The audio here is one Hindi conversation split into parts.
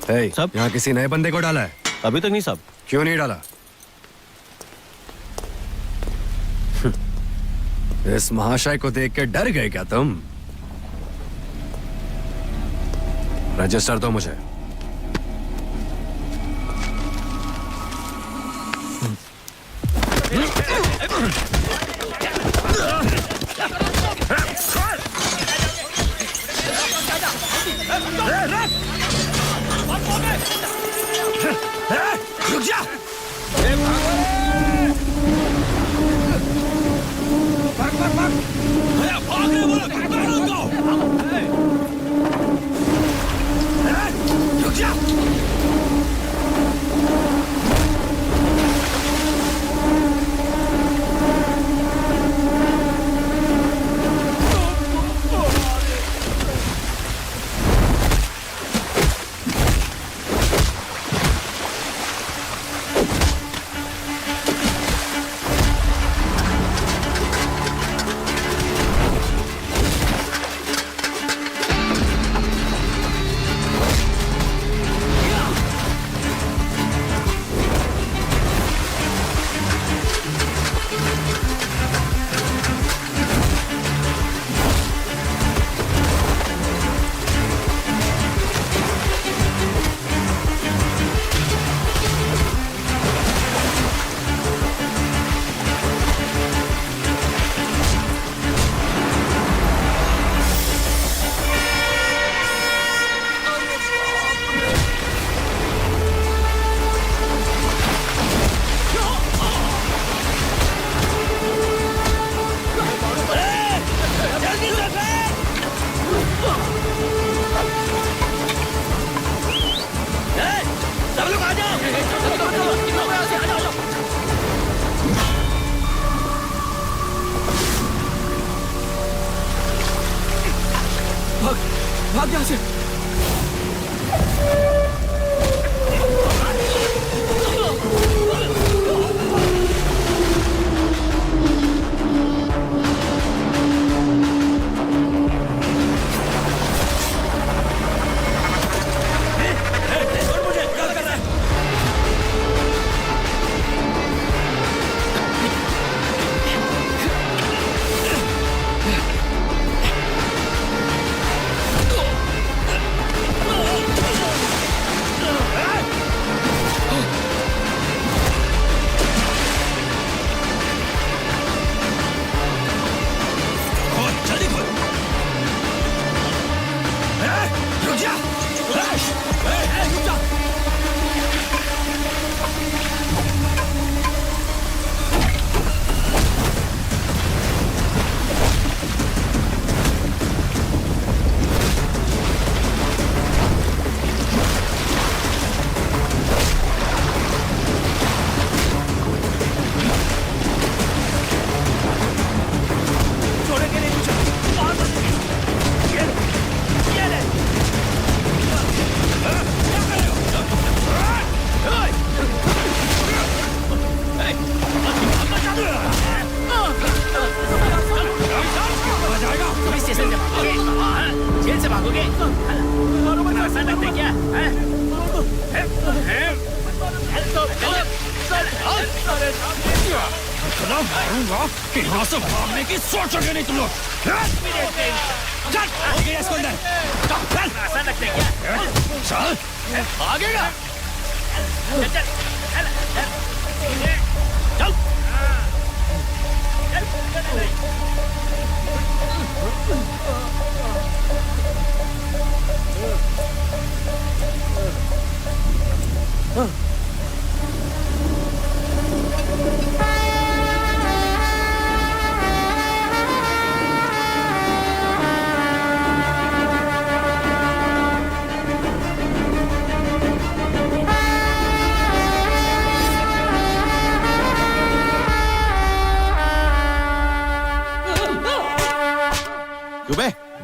hey, साहब यहाँ किसी नए बंदे को डाला है? अभी तक नहीं साहब। क्यों नहीं डाला? इस महाशय को देख के डर गए क्या तुम? रजिस्टर दो मुझे। रुक जा! भाग रहे बोलो, रुक जा! भाग यहाँ से।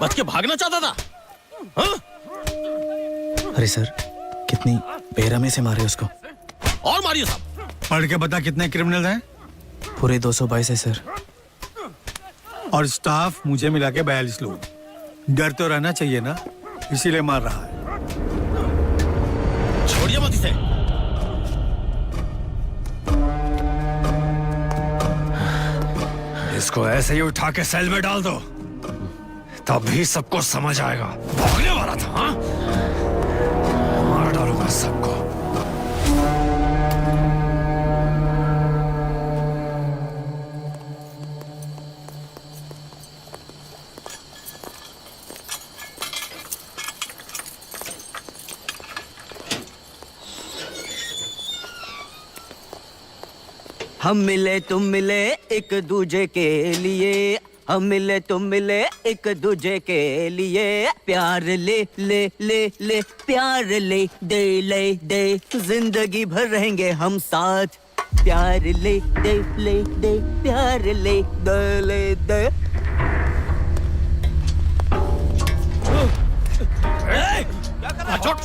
बच के भागना चाहता था। हाँ? अरे सर, कितनी बेरहमी से मारे उसको। और मारिए साहब। पढ़ के बता कितने क्रिमिनल हैं? पूरे 222 है सर। और स्टाफ मुझे मिला के 42 लोग। डर तो रहना चाहिए ना, इसीलिए मार रहा है। मत इसे। इसको ऐसे ही उठा के सेल में डाल दो, तभी सबको समझ आएगा। भागने वाला था, हाँ? मार डालूंगा सबको। हम मिले तुम मिले एक दूजे के लिए, हम मिले तुम मिले एक दूजे के लिए, प्यार ले ले ले ले प्यार ले दे जिंदगी भर रहेंगे हम साथ, प्यार ले दे प्यार ले दे।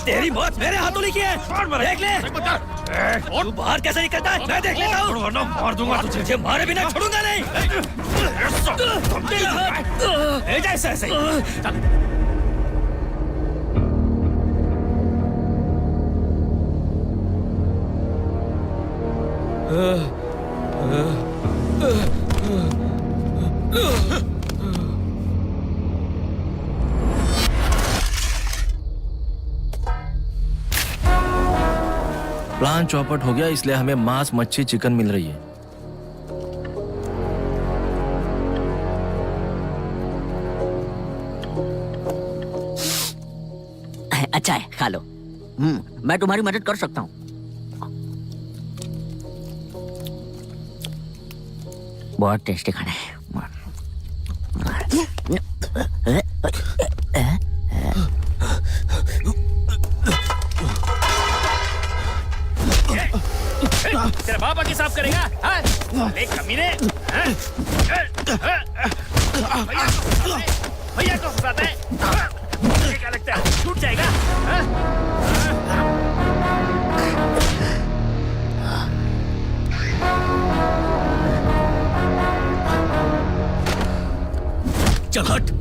तेरी मौत मेरे हाथों लिखी है। देख ले। तू बाहर कैसे निकलता है मैं देख लेता हूँ। मार दूंगा तुझे, मारे बिना छोड़ूंगा नहीं। ऐसे प्लान चौपट हो गया, इसलिए हमें मांस मच्छी चिकन मिल रही है। अच्छा है, खा लो। मैं तुम्हारी मदद कर सकता हूँ। बहुत टेस्टी खाना है। तेरा बाप आके साफ करेगा? हाँ? ले कमीने। भैया को फंसाता है। मुझे क्या लगता है छूट जाएगा? चल हट।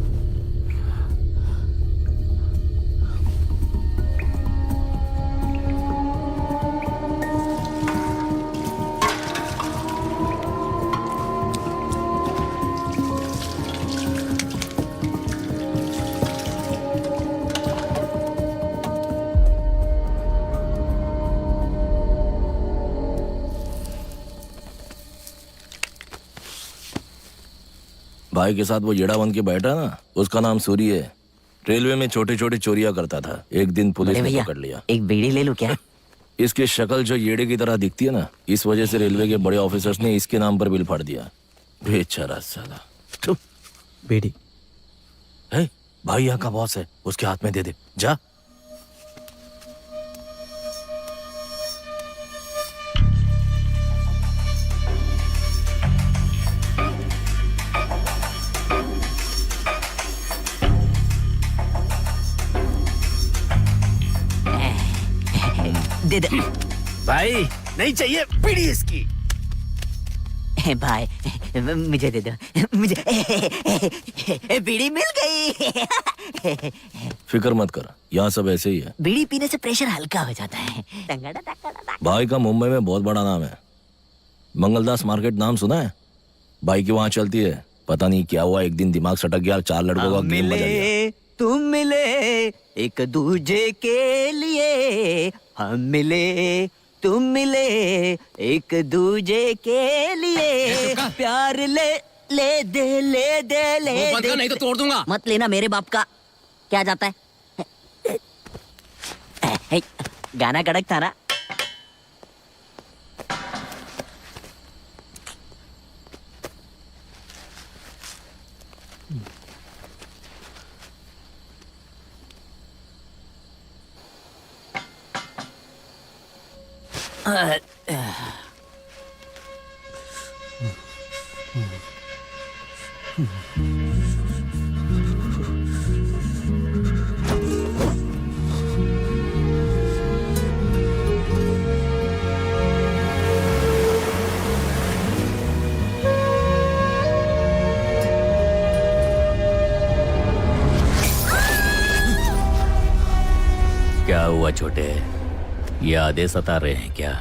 भाई के साथ वो येड़ा बन के बैठा ना, उसका नाम सूरी है। रेलवे में छोटी छोटी चोरियां करता था। एक दिन पुलिस ने पकड़ लिया। एक बीड़ी ले लूं क्या? इसकी शक्ल जो येड़े की तरह दिखती है ना, इस वजह से रेलवे के बड़े ऑफिसर्स ने इसके नाम पर बिल फाड़ दिया। बेचारा साला। बेड़ी है भाई, यहाँ का बॉस है, उसके हाथ में दे दे जा। दे दे। भाई नहीं चाहिए बीड़ी इसकी। भाई मुझे दे दो, मुझे बीड़ी मिल गई। फिक्र मत कर, यहाँ सब ऐसे ही है। बीड़ी पीने से प्रेशर हल्का हो जाता है। भाई का मुंबई में बहुत बड़ा नाम है। मंगलदास मार्केट नाम सुना है? भाई की वहाँ चलती है। पता नहीं क्या हुआ, एक दिन दिमाग सटक गया, 4 लड़कों का गेम बजा दिया। तुम मिले एक दूजे के लिए, हम मिले तुम मिले एक दूजे के लिए, प्यार ले ले दे नहीं तो तोड़ दूंगा। मत लेना मेरे बाप का। क्या जाता है? गाना कड़क था ना। क्या हुआ छोटे? यादें सता रहे हैं क्या?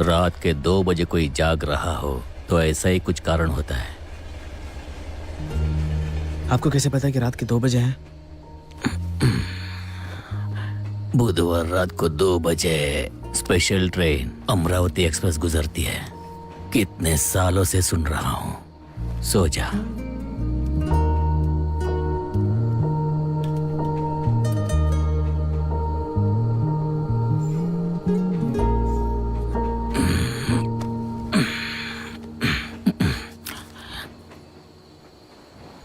रात के 2 बजे कोई जाग रहा हो तो ऐसा ही कुछ कारण होता है। आपको कैसे पता कि रात के 2 बजे हैं? बुधवार रात को 2 बजे स्पेशल ट्रेन अमरावती एक्सप्रेस गुजरती है। कितने सालों से सुन रहा हूं। सो जा।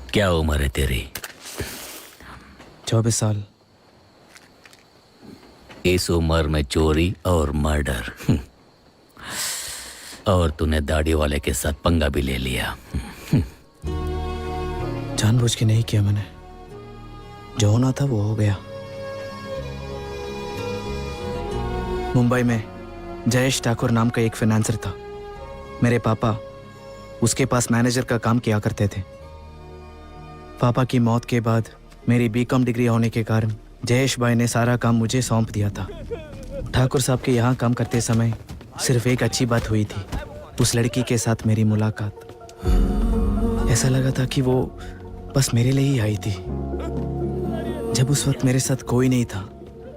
क्या उम्र है तेरी? 24 साल। इस उम्र में चोरी और मर्डर, और तूने दाढ़ी वाले के साथ पंगा भी ले लिया। जानबूझ के नहीं किया मैंने, जो होना था वो हो गया। मुंबई में जयेश ठाकुर नाम का एक फाइनेंसर था। मेरे पापा उसके पास मैनेजर का काम किया करते थे। पापा की मौत के बाद मेरी बीकॉम डिग्री होने के कारण जयेश भाई ने सारा काम मुझे सौंप दिया था। ठाकुर साहब के यहाँ काम करते समय सिर्फ एक अच्छी बात हुई थी, उस लड़की के साथ मेरी मुलाकात। ऐसा लगा था कि वो बस मेरे लिए ही आई थी। जब उस वक्त मेरे साथ कोई नहीं था,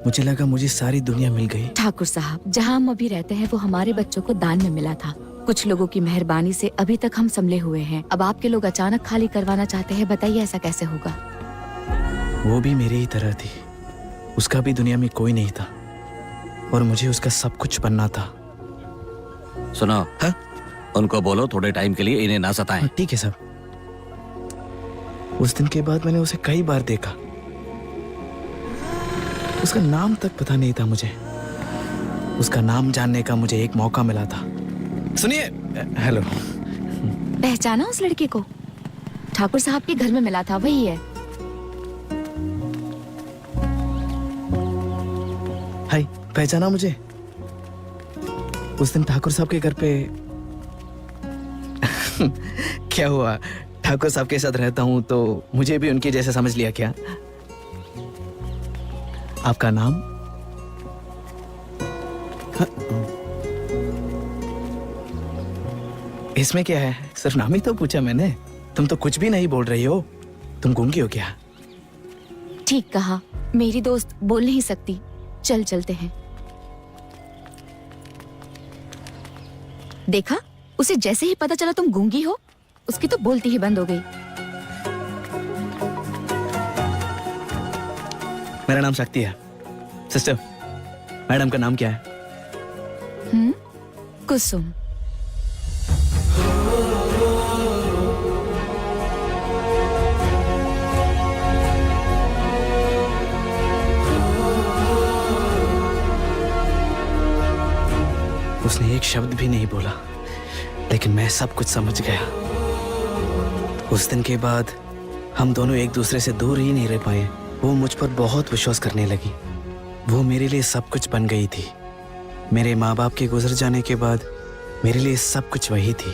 मुझे लगा मुझे सारी दुनिया मिल गई। ठाकुर साहब, जहाँ हम अभी रहते हैं वो हमारे बच्चों को दान में मिला था। कुछ लोगों की मेहरबानी से अभी तक हम संभले हुए हैं। अब आपके लोग अचानक खाली करवाना चाहते हैं, बताइए ऐसा कैसे होगा? वो भी मेरी ही तरह थी, उसका भी दुनिया में कोई नहीं था और मुझे उसका सब कुछ बनना था। सुनो, उनको बोलो थोड़े टाइम के लिए इन्हें ना सताएं। ठीक है साहब। उस दिन के बाद मैंने उसे कई बार देखा। उसका नाम तक पता नहीं था मुझे। उसका नाम जानने का मुझे एक मौका मिला था। सुनिए, हेलो। पहचाना उस लड़के को? ठाकुर साहब के घर में मिला था, वही है। हाय, पहचाना मुझे? उस दिन ठाकुर साहब के घर पे क्या हुआ? ठाकुर साहब के साथ रहता हूं तो मुझे भी उनके जैसे समझ लिया क्या? आपका नाम? इसमें क्या है? सिर्फ नाम ही तो पूछा मैंने। तुम तो कुछ भी नहीं बोल रही हो। तुम गूंगी हो क्या? ठीक कहा, मेरी दोस्त बोल नहीं सकती। चल चलते हैं। देखा, उसे जैसे ही पता चला तुम गूंगी हो, उसकी तो बोलती ही बंद हो गई। मेरा नाम शक्ति है। सिस्टर, मैडम का नाम क्या है? कुसुम। उसने एक शब्द भी नहीं बोला, लेकिन मैं सब कुछ समझ गया। उस दिन के बाद हम दोनों एक दूसरे से दूर ही नहीं रह पाए। वो मुझ पर बहुत विश्वास करने लगी। वो मेरे लिए सब कुछ बन गई थी। मेरे माँ बाप के गुजर जाने के बाद मेरे लिए सब कुछ वही थी।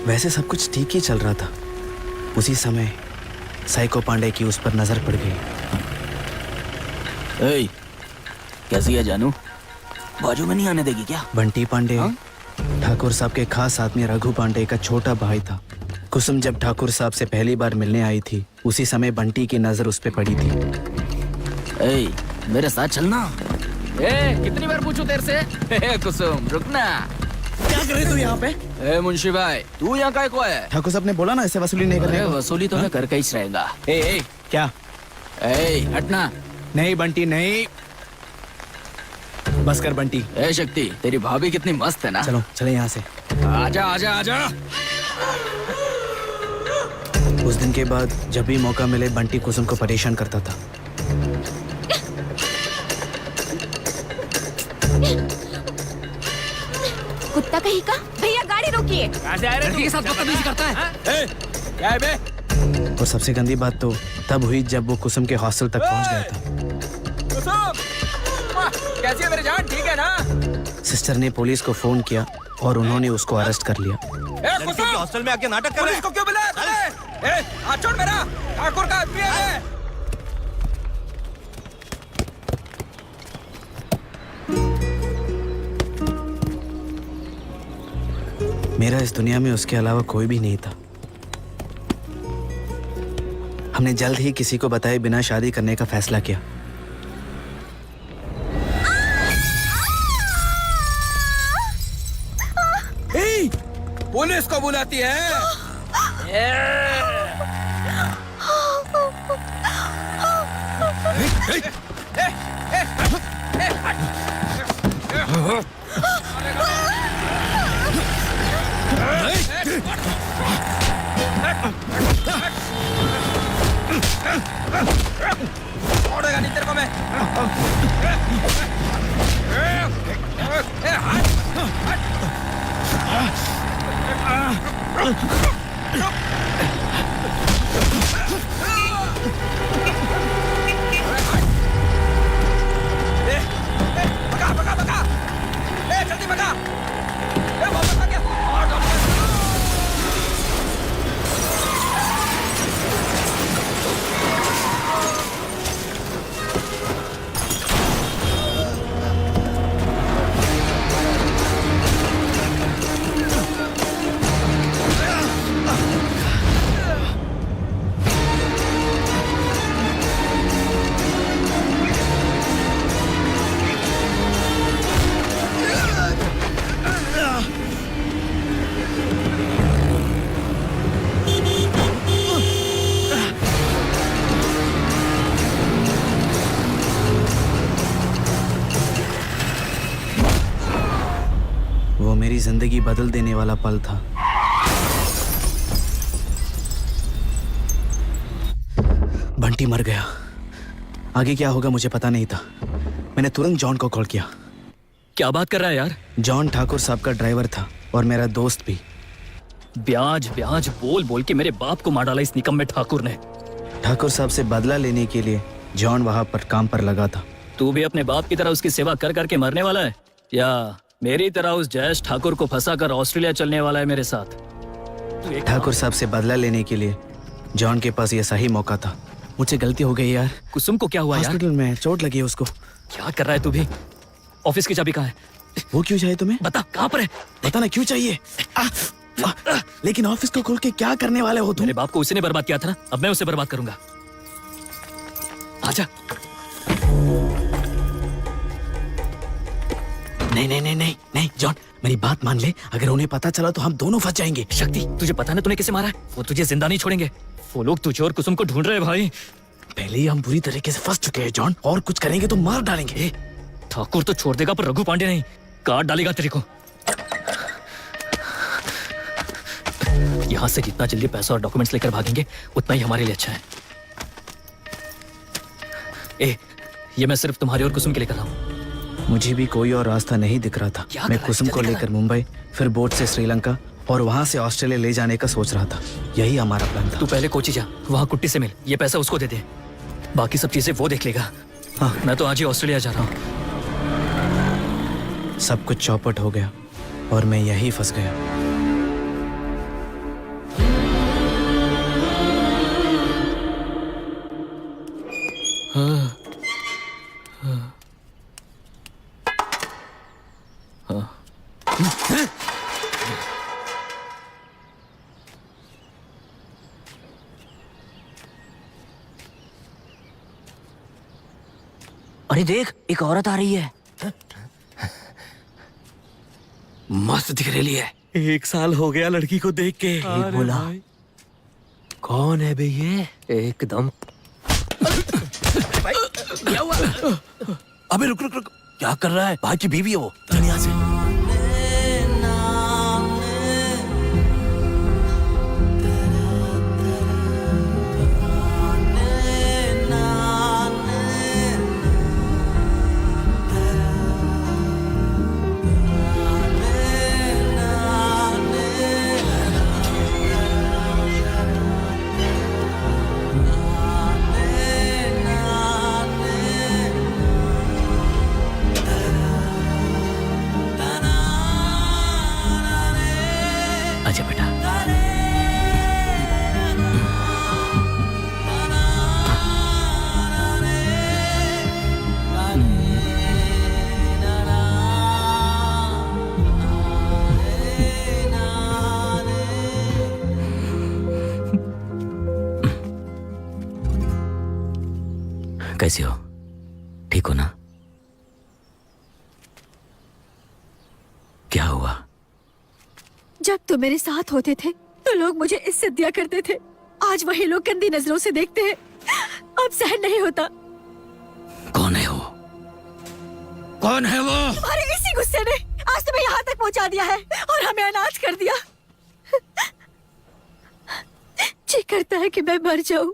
वैसे सब कुछ ठीक ही चल रहा था। उसी समय साइको पांडे की उस पर नजर पड़ गई। कैसी है जानू? बाजू में नहीं आने देगी क्या? बंटी पांडे ठाकुर साहब के खास आदमी रघु पांडे का छोटा भाई था। कुसुम जब ठाकुर साहब से पहली बार मिलने आई थी, उसी समय बंटी की नजर उस पे पड़ी थी। मेरे साथ चलना। कितनी बार पूछूं तेरे से? कुसुम रुकना। क्या कर रहे तू यहाँ पे? मुंशी भाई, तू यहाँ काय को है? ठाकुर साहब ने बोला ना ऐसे वसूली नहीं करने को। वसूली तो मैं करके ही रहेगा। क्या? हटना। नहीं बंटी नहीं। बस कर बंटी। शक्ति, तेरी भाभी कितनी मस्त है ना। चलो चले यहाँ से। आजा आजा आजा। उस दिन के बाद जब भी मौका मिले बंटी कुसुम को परेशान करता था। कुत्ता कहीं का। भैया गाड़ी रोकिए। लड़की के साथ बदतमीजी करता है। क्या है बे? और सबसे गंदी बात तो तब हुई जब वो कुसुम के हॉस्टल तक पहुंच गया था। कुसुम, कैसी है मेरी जान? ठीक है ना? सिस्टर ने पुलिस को फोन किया और उन्होंने उसको अरेस्ट कर लिया। हॉस्टल में आके नाटक कर रहे हैं। पुलिस को क्यों बुलाया? ए, हाथ छोड़ मेरा। ठाकुर का आदमी है। मेरा इस दुनिया में उसके अलावा कोई भी नहीं था। हमने जल्द ही किसी को बताए बिना शादी करने का फैसला किया। पुलिस को बुलाती है। छोड़ेगा नहीं तेरे को मैं। भगा भगा भगा। जल्दी भगा। वापस आ गया। वो मेरी जिंदगी बदल देने वाला पल था। बंटी मर गया। आगे क्या होगा मुझे पता नहीं था। मैंने तुरंत जॉन को कॉल किया। क्या बात कर रहा है यार? जॉन ठाकुर साहब का ड्राइवर था और मेरा दोस्त भी। ब्याज ब्याज बोल बोल के मेरे बाप को मार डाला इस निकम्मे ठाकुर ने। ठाकुर साहब से बदला लेने के लिए जॉन वहां पर काम पर लगा था। तू भी अपने बाप की तरह उसकी सेवा कर करके मरने वाला है, या मेरी तरह उस जयेश ठाकुर को फंसाकर ऑस्ट्रेलिया चलने वाला है मेरे साथ? ठाकुर साहब से बदला लेने के लिए जॉन के पास ये सही मौका था। मुझसे गलती हो गई यार। कुसुम को क्या हुआ यार? हॉस्पिटल में चोट लगी है उसको। क्या कर रहा है तू भी? ऑफिस की चाबी कहाँ है? वो क्यों चाहिए तुम्हें? बता कहाँ पर है? बता ना क्यों चाहिए? लेकिन ऑफिस को खोल के क्या करने वाले हो तुम? मेरे बाप को उसी ने बर्बाद किया था ना, अब मैं उसे बर्बाद करूंगा। आजा। नहीं नहीं नहीं नहीं नहीं जॉन, मेरी बात मान ले। अगर उन्हें पता चला तो हम दोनों फंस जाएंगे। शक्ति, तुझे पता ना तूने किसे मारा है? वो तुझे जिंदा नहीं छोड़ेंगे। वो लोग तुझे और कुसुम को ढूंढ रहे हैं भाई। पहले ही हम बुरी तरीके से फंस चुके हैं जॉन, और कुछ करेंगे तो मार डालेंगे। ठाकुर तो छोड़ देगा पर रघु पांडे नहीं, काट डालेगा तेरे को। यहाँ से जितना जल्दी पैसा और डॉक्यूमेंट्स लेकर भागेंगे उतना ही हमारे लिए अच्छा है। ये मैं सिर्फ तुम्हारे और कुसुम के लिए कर रहा हूँ। मुझे भी कोई और रास्ता नहीं दिख रहा था। मैं कुसुम को लेकर मुंबई, फिर बोट से श्रीलंका और वहाँ से ऑस्ट्रेलिया ले जाने का सोच रहा था। यही हमारा प्लान था। तू पहले कोची जा, वहाँ कुट्टी से मिल, ये पैसा उसको दे दे, बाकी सब चीजें वो देख लेगा। हाँ, मैं तो आज ही ऑस्ट्रेलिया जा रहा हूँ। सब कुछ चौपट हो गया और मैं यही फंस गया। अरे देख, एक औरत आ रही है। मस्त दिख रही है। 1 साल हो गया लड़की को देख के। बोला कौन है बे ये? एकदम अबे रुक रुक रुक, क्या कर रहा है? भाई की बीवी है वो। चल यहाँ से। आजा बेटा। कैसे हो? ठीक हो ना? क्या हुआ? जब तुम मेरे साथ होते थे तो लोग मुझे इज्जत दिया करते थे। आज वही लोग गंदी नजरों से देखते हैं। अब सहन नहीं होता। कौन है वो? कौन है वो? तुम्हारे इसी गुस्से ने आज तुम्हें यहाँ तक पहुँचा दिया है और हमें अनाथ कर दिया। जी करता है कि मैं मर जाऊं।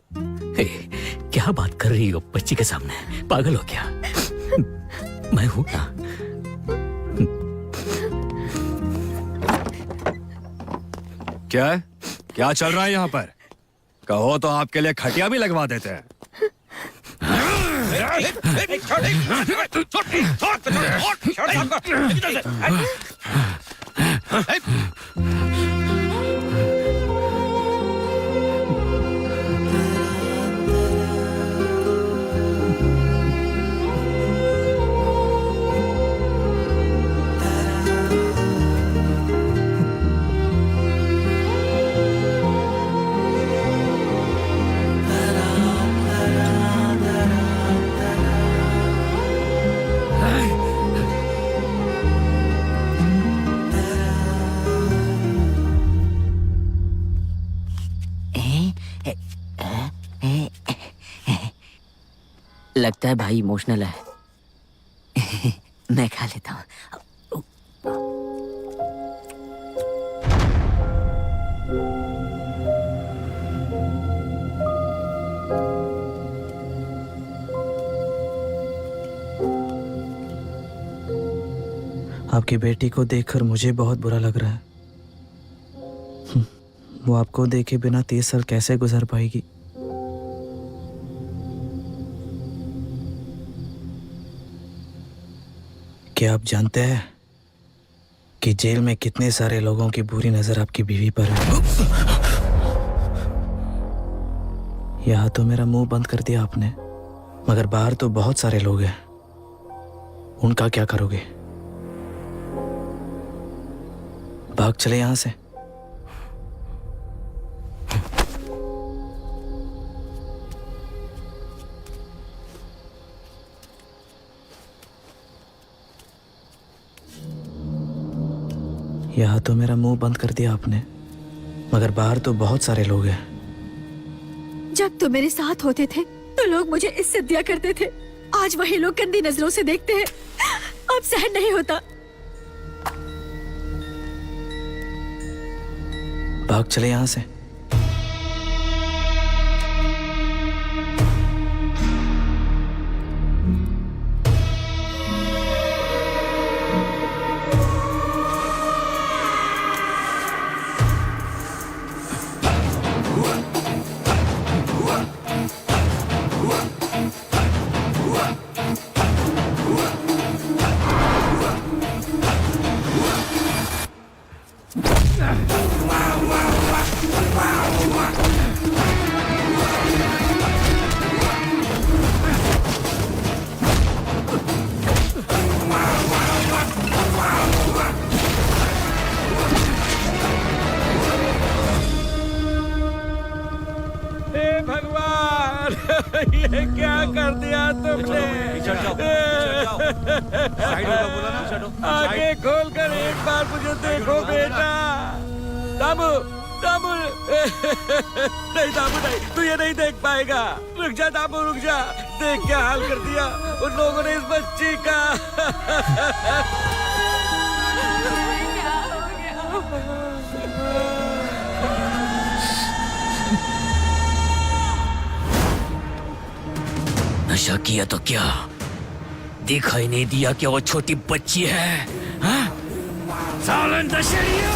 हे, क्या बात कर रही हो बच्ची के सामने? पागल हो क्या? मैं हूं ना। क्या है? क्या चल रहा है यहाँ पर? कहो तो आपके लिए खटिया भी लगवा देते हैं। लगता है भाई इमोशनल है। मैं खा लेता हूँ। आपकी बेटी को देखकर मुझे बहुत बुरा लग रहा है। वो आपको देखे बिना 30 साल कैसे गुजार पाएगी? क्या आप जानते हैं कि जेल में कितने सारे लोगों की बुरी नजर आपकी बीवी पर है? यहाँ तो मेरा मुंह बंद कर दिया आपने, मगर बाहर तो बहुत सारे लोग हैं। उनका क्या करोगे? भाग चले यहां से। यहाँ तो मेरा मुंह बंद कर दिया आपने, मगर बाहर तो बहुत सारे लोग हैं। जब तुम मेरे साथ होते थे तो लोग मुझे इज्जत दिया करते थे। आज वही लोग गंदी नजरों से देखते हैं। अब सहन नहीं होता। भाग चले यहां से। ये क्या कर दिया तुमने? आगे खोल कर एक बार मुझे देखो बेटा। दामू, दामू, नहीं दामू नहीं, तू ये नहीं देख पाएगा। रुक जा दामू, रुक जा। देख क्या हाल कर दिया उन लोगों ने इस बच्ची का। नशा किया तो क्या दिखाई नहीं दिया कि वो छोटी बच्ची है? हाँ? सालन दशहरिया!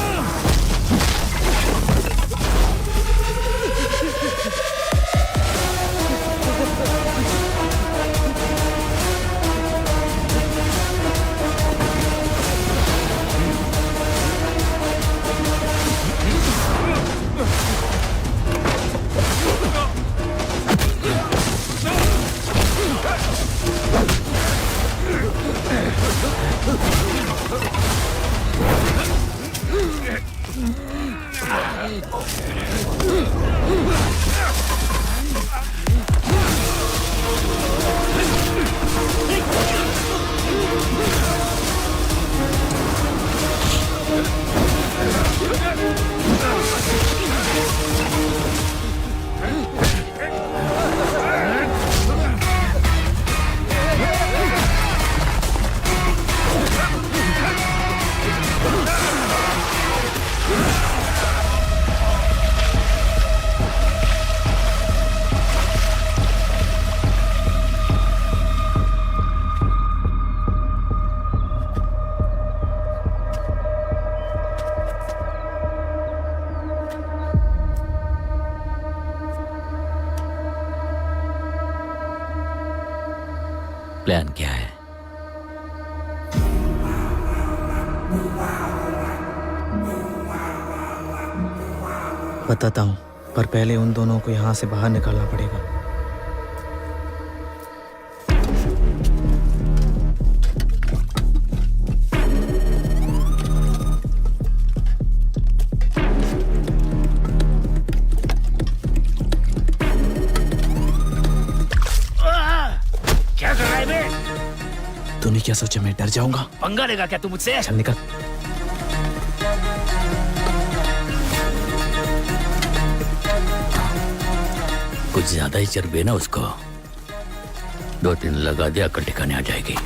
प्लान क्या है? बताता हूँ, पर पहले उन दोनों को यहाँ से बाहर निकालना पड़ेगा। क्या कर रहा है बे? तूने क्या सोचा मैं डर जाऊंगा? पंगा लेगा क्या तू मुझसे? चल निकल। कुछ ज्यादा ही चर्बी ना उसको। 2-3 लगा दिया, अकल ठिकाने आ जाएगी।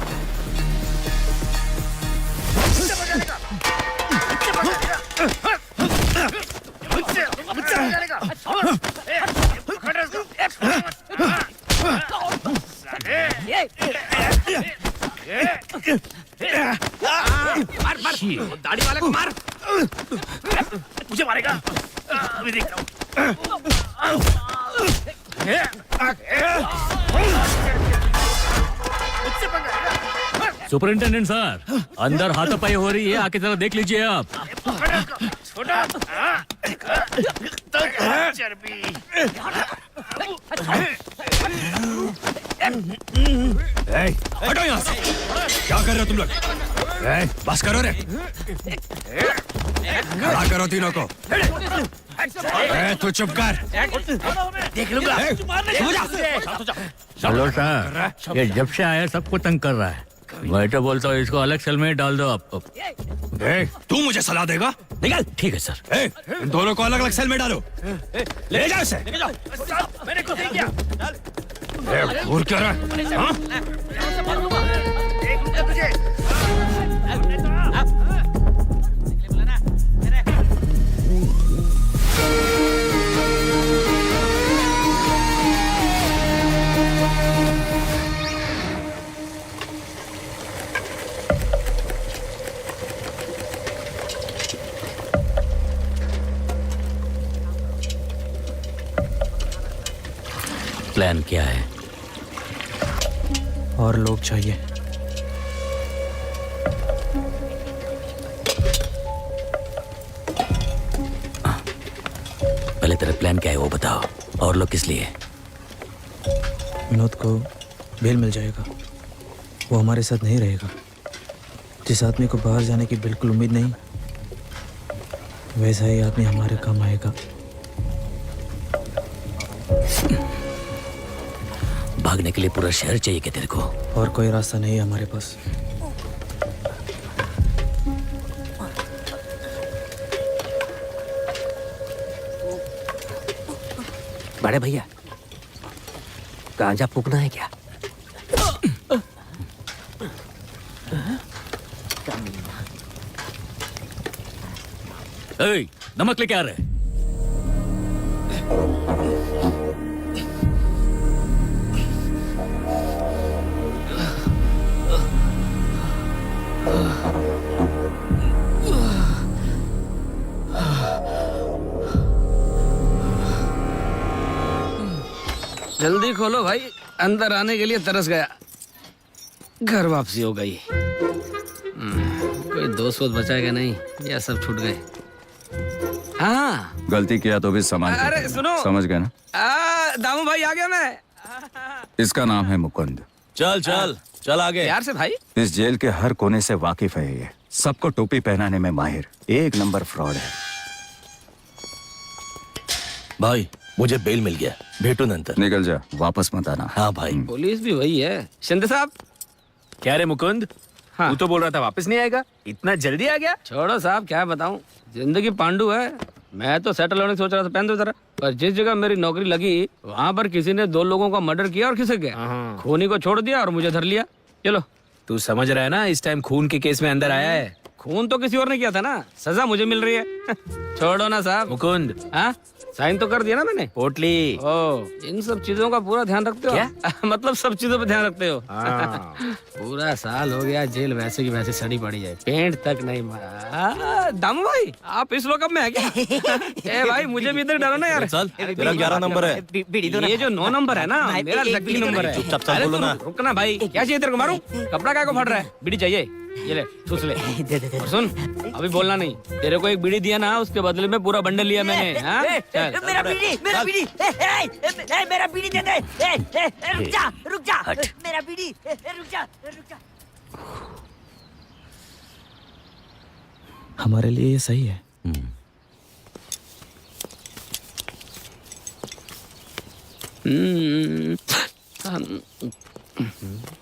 मार मार, दाढ़ी वाले को मार। मुझे मारेगा, अभी देख रहा हूँ। सुपरिंटेंडेंट सर, अंदर हाथापाई हो रही है, आके जरा देख लीजिए आप। हटो यहाँ से। क्या कर रहे हो तुम लोग? बस करो रे। खड़ा करो तीनों को। तू चुप कर। देख लूंगा। हेलो सर, ये जब से आया सबको तंग कर रहा है। मैं तो बोलता हूँ इसको अलग सेल में डाल दो आप। तू मुझे सलाह देगा? निकल। ठीक है सर। इन दोनों को अलग अलग सेल में डालो। ले जाओ इसे। मैंने कुछ नहीं किया। घूर क्या रहा है? हाँ? प्लान क्या है? और लोग चाहिए। पहले तेरा प्लान क्या है वो बताओ, और लोग किस लिए? विनोद को बेल मिल जाएगा, वो हमारे साथ नहीं रहेगा। जिस आदमी को बाहर जाने की बिल्कुल उम्मीद नहीं, वैसा ही आदमी हमारे काम आएगा। भागने के लिए पूरा शहर चाहिए क्या तेरे को? और कोई रास्ता नहीं है हमारे पास। बड़े भैया, गांजा फूकना है क्या? ए, नमक लेके आ रहे? जल्दी खोलो भाई, अंदर आने के लिए तरस गया। घर वापसी हो गई। कोई दोस्त वोस्त बचाएगा नहीं, या सब छूट गए। हाँ, गलती किया तो भी समझ अरे सुनो, समझ गए ना? दामू भाई आ गया मैं। इसका नाम है मुकुंद। चल चल चल आगे। प्यार से भाई। इस जेल के हर कोने से वाकिफ है ये। सबको टोपी पहनाने में माहिर, एक नंबर फ्रॉड है। भाई मुझे बेल मिल गया, भेटू नंतर. निकल जा, वापस मत आना. हाँ भाई. पुलिस भी वही है. शिंदे साहब. क्या रे मुकुंद, हाँ. तू तो बोल रहा था वापस नहीं आएगा, इतना जल्दी आ गया? छोड़ो साहब, क्या बताऊं, जिंदगी पांडु है. मैं तो सेटल होने की सोच रहा था, पहन दो जरा. पर जिस जगह मेरी नौकरी लगी वहाँ पर किसी ने 2 लोगों का मर्डर किया और खिसक गया. खूनी को छोड़ दिया और मुझे धर लिया. चलो. तू समझ रहा है ना, इस टाइम खून के केस में अंदर आया है. खून तो किसी और ने किया था ना, सजा मुझे मिल रही है. छोड़ो ना साहब. मुकुंद, हाँ, साइन तो कर दिया ना मैंने. पोटली. ओ, इन सब चीजों का पूरा ध्यान रखते हो? क्या? मतलब सब चीजों पे ध्यान रखते हो? हाँ। पूरा साल हो गया, जेल वैसे की वैसे सड़ी पड़ी है, पेंट तक नहीं मारा. दामू भाई, आप इस लोकअप में है क्या? ए भाई, मुझे भी इधर डालो ना यार. चल, तेरा 11 नंबर है. ये जो 9 9 है ना, मेरा लकी नंबर है. चुपचाप चल, अरे बोलो तू ना. रुकना भाई, क्या चाहिए तेरे को? मारूं? कपड़ा क्या को फट रहा है? बीड़ी चाहिए? ये ले, ठूस ले. और सुन, अभी बोलना नहीं. तेरे को एक बीड़ी दिया ना, उसके बदले में पूरा बंडल लिया मैंने. हाँ? चल. मेरा बीड़ी मेरा बीड़ी मेरा बीड़ी दे दे. रुक जा मेरा बीड़ी. रुक जा. हमारे लिए ये सही है.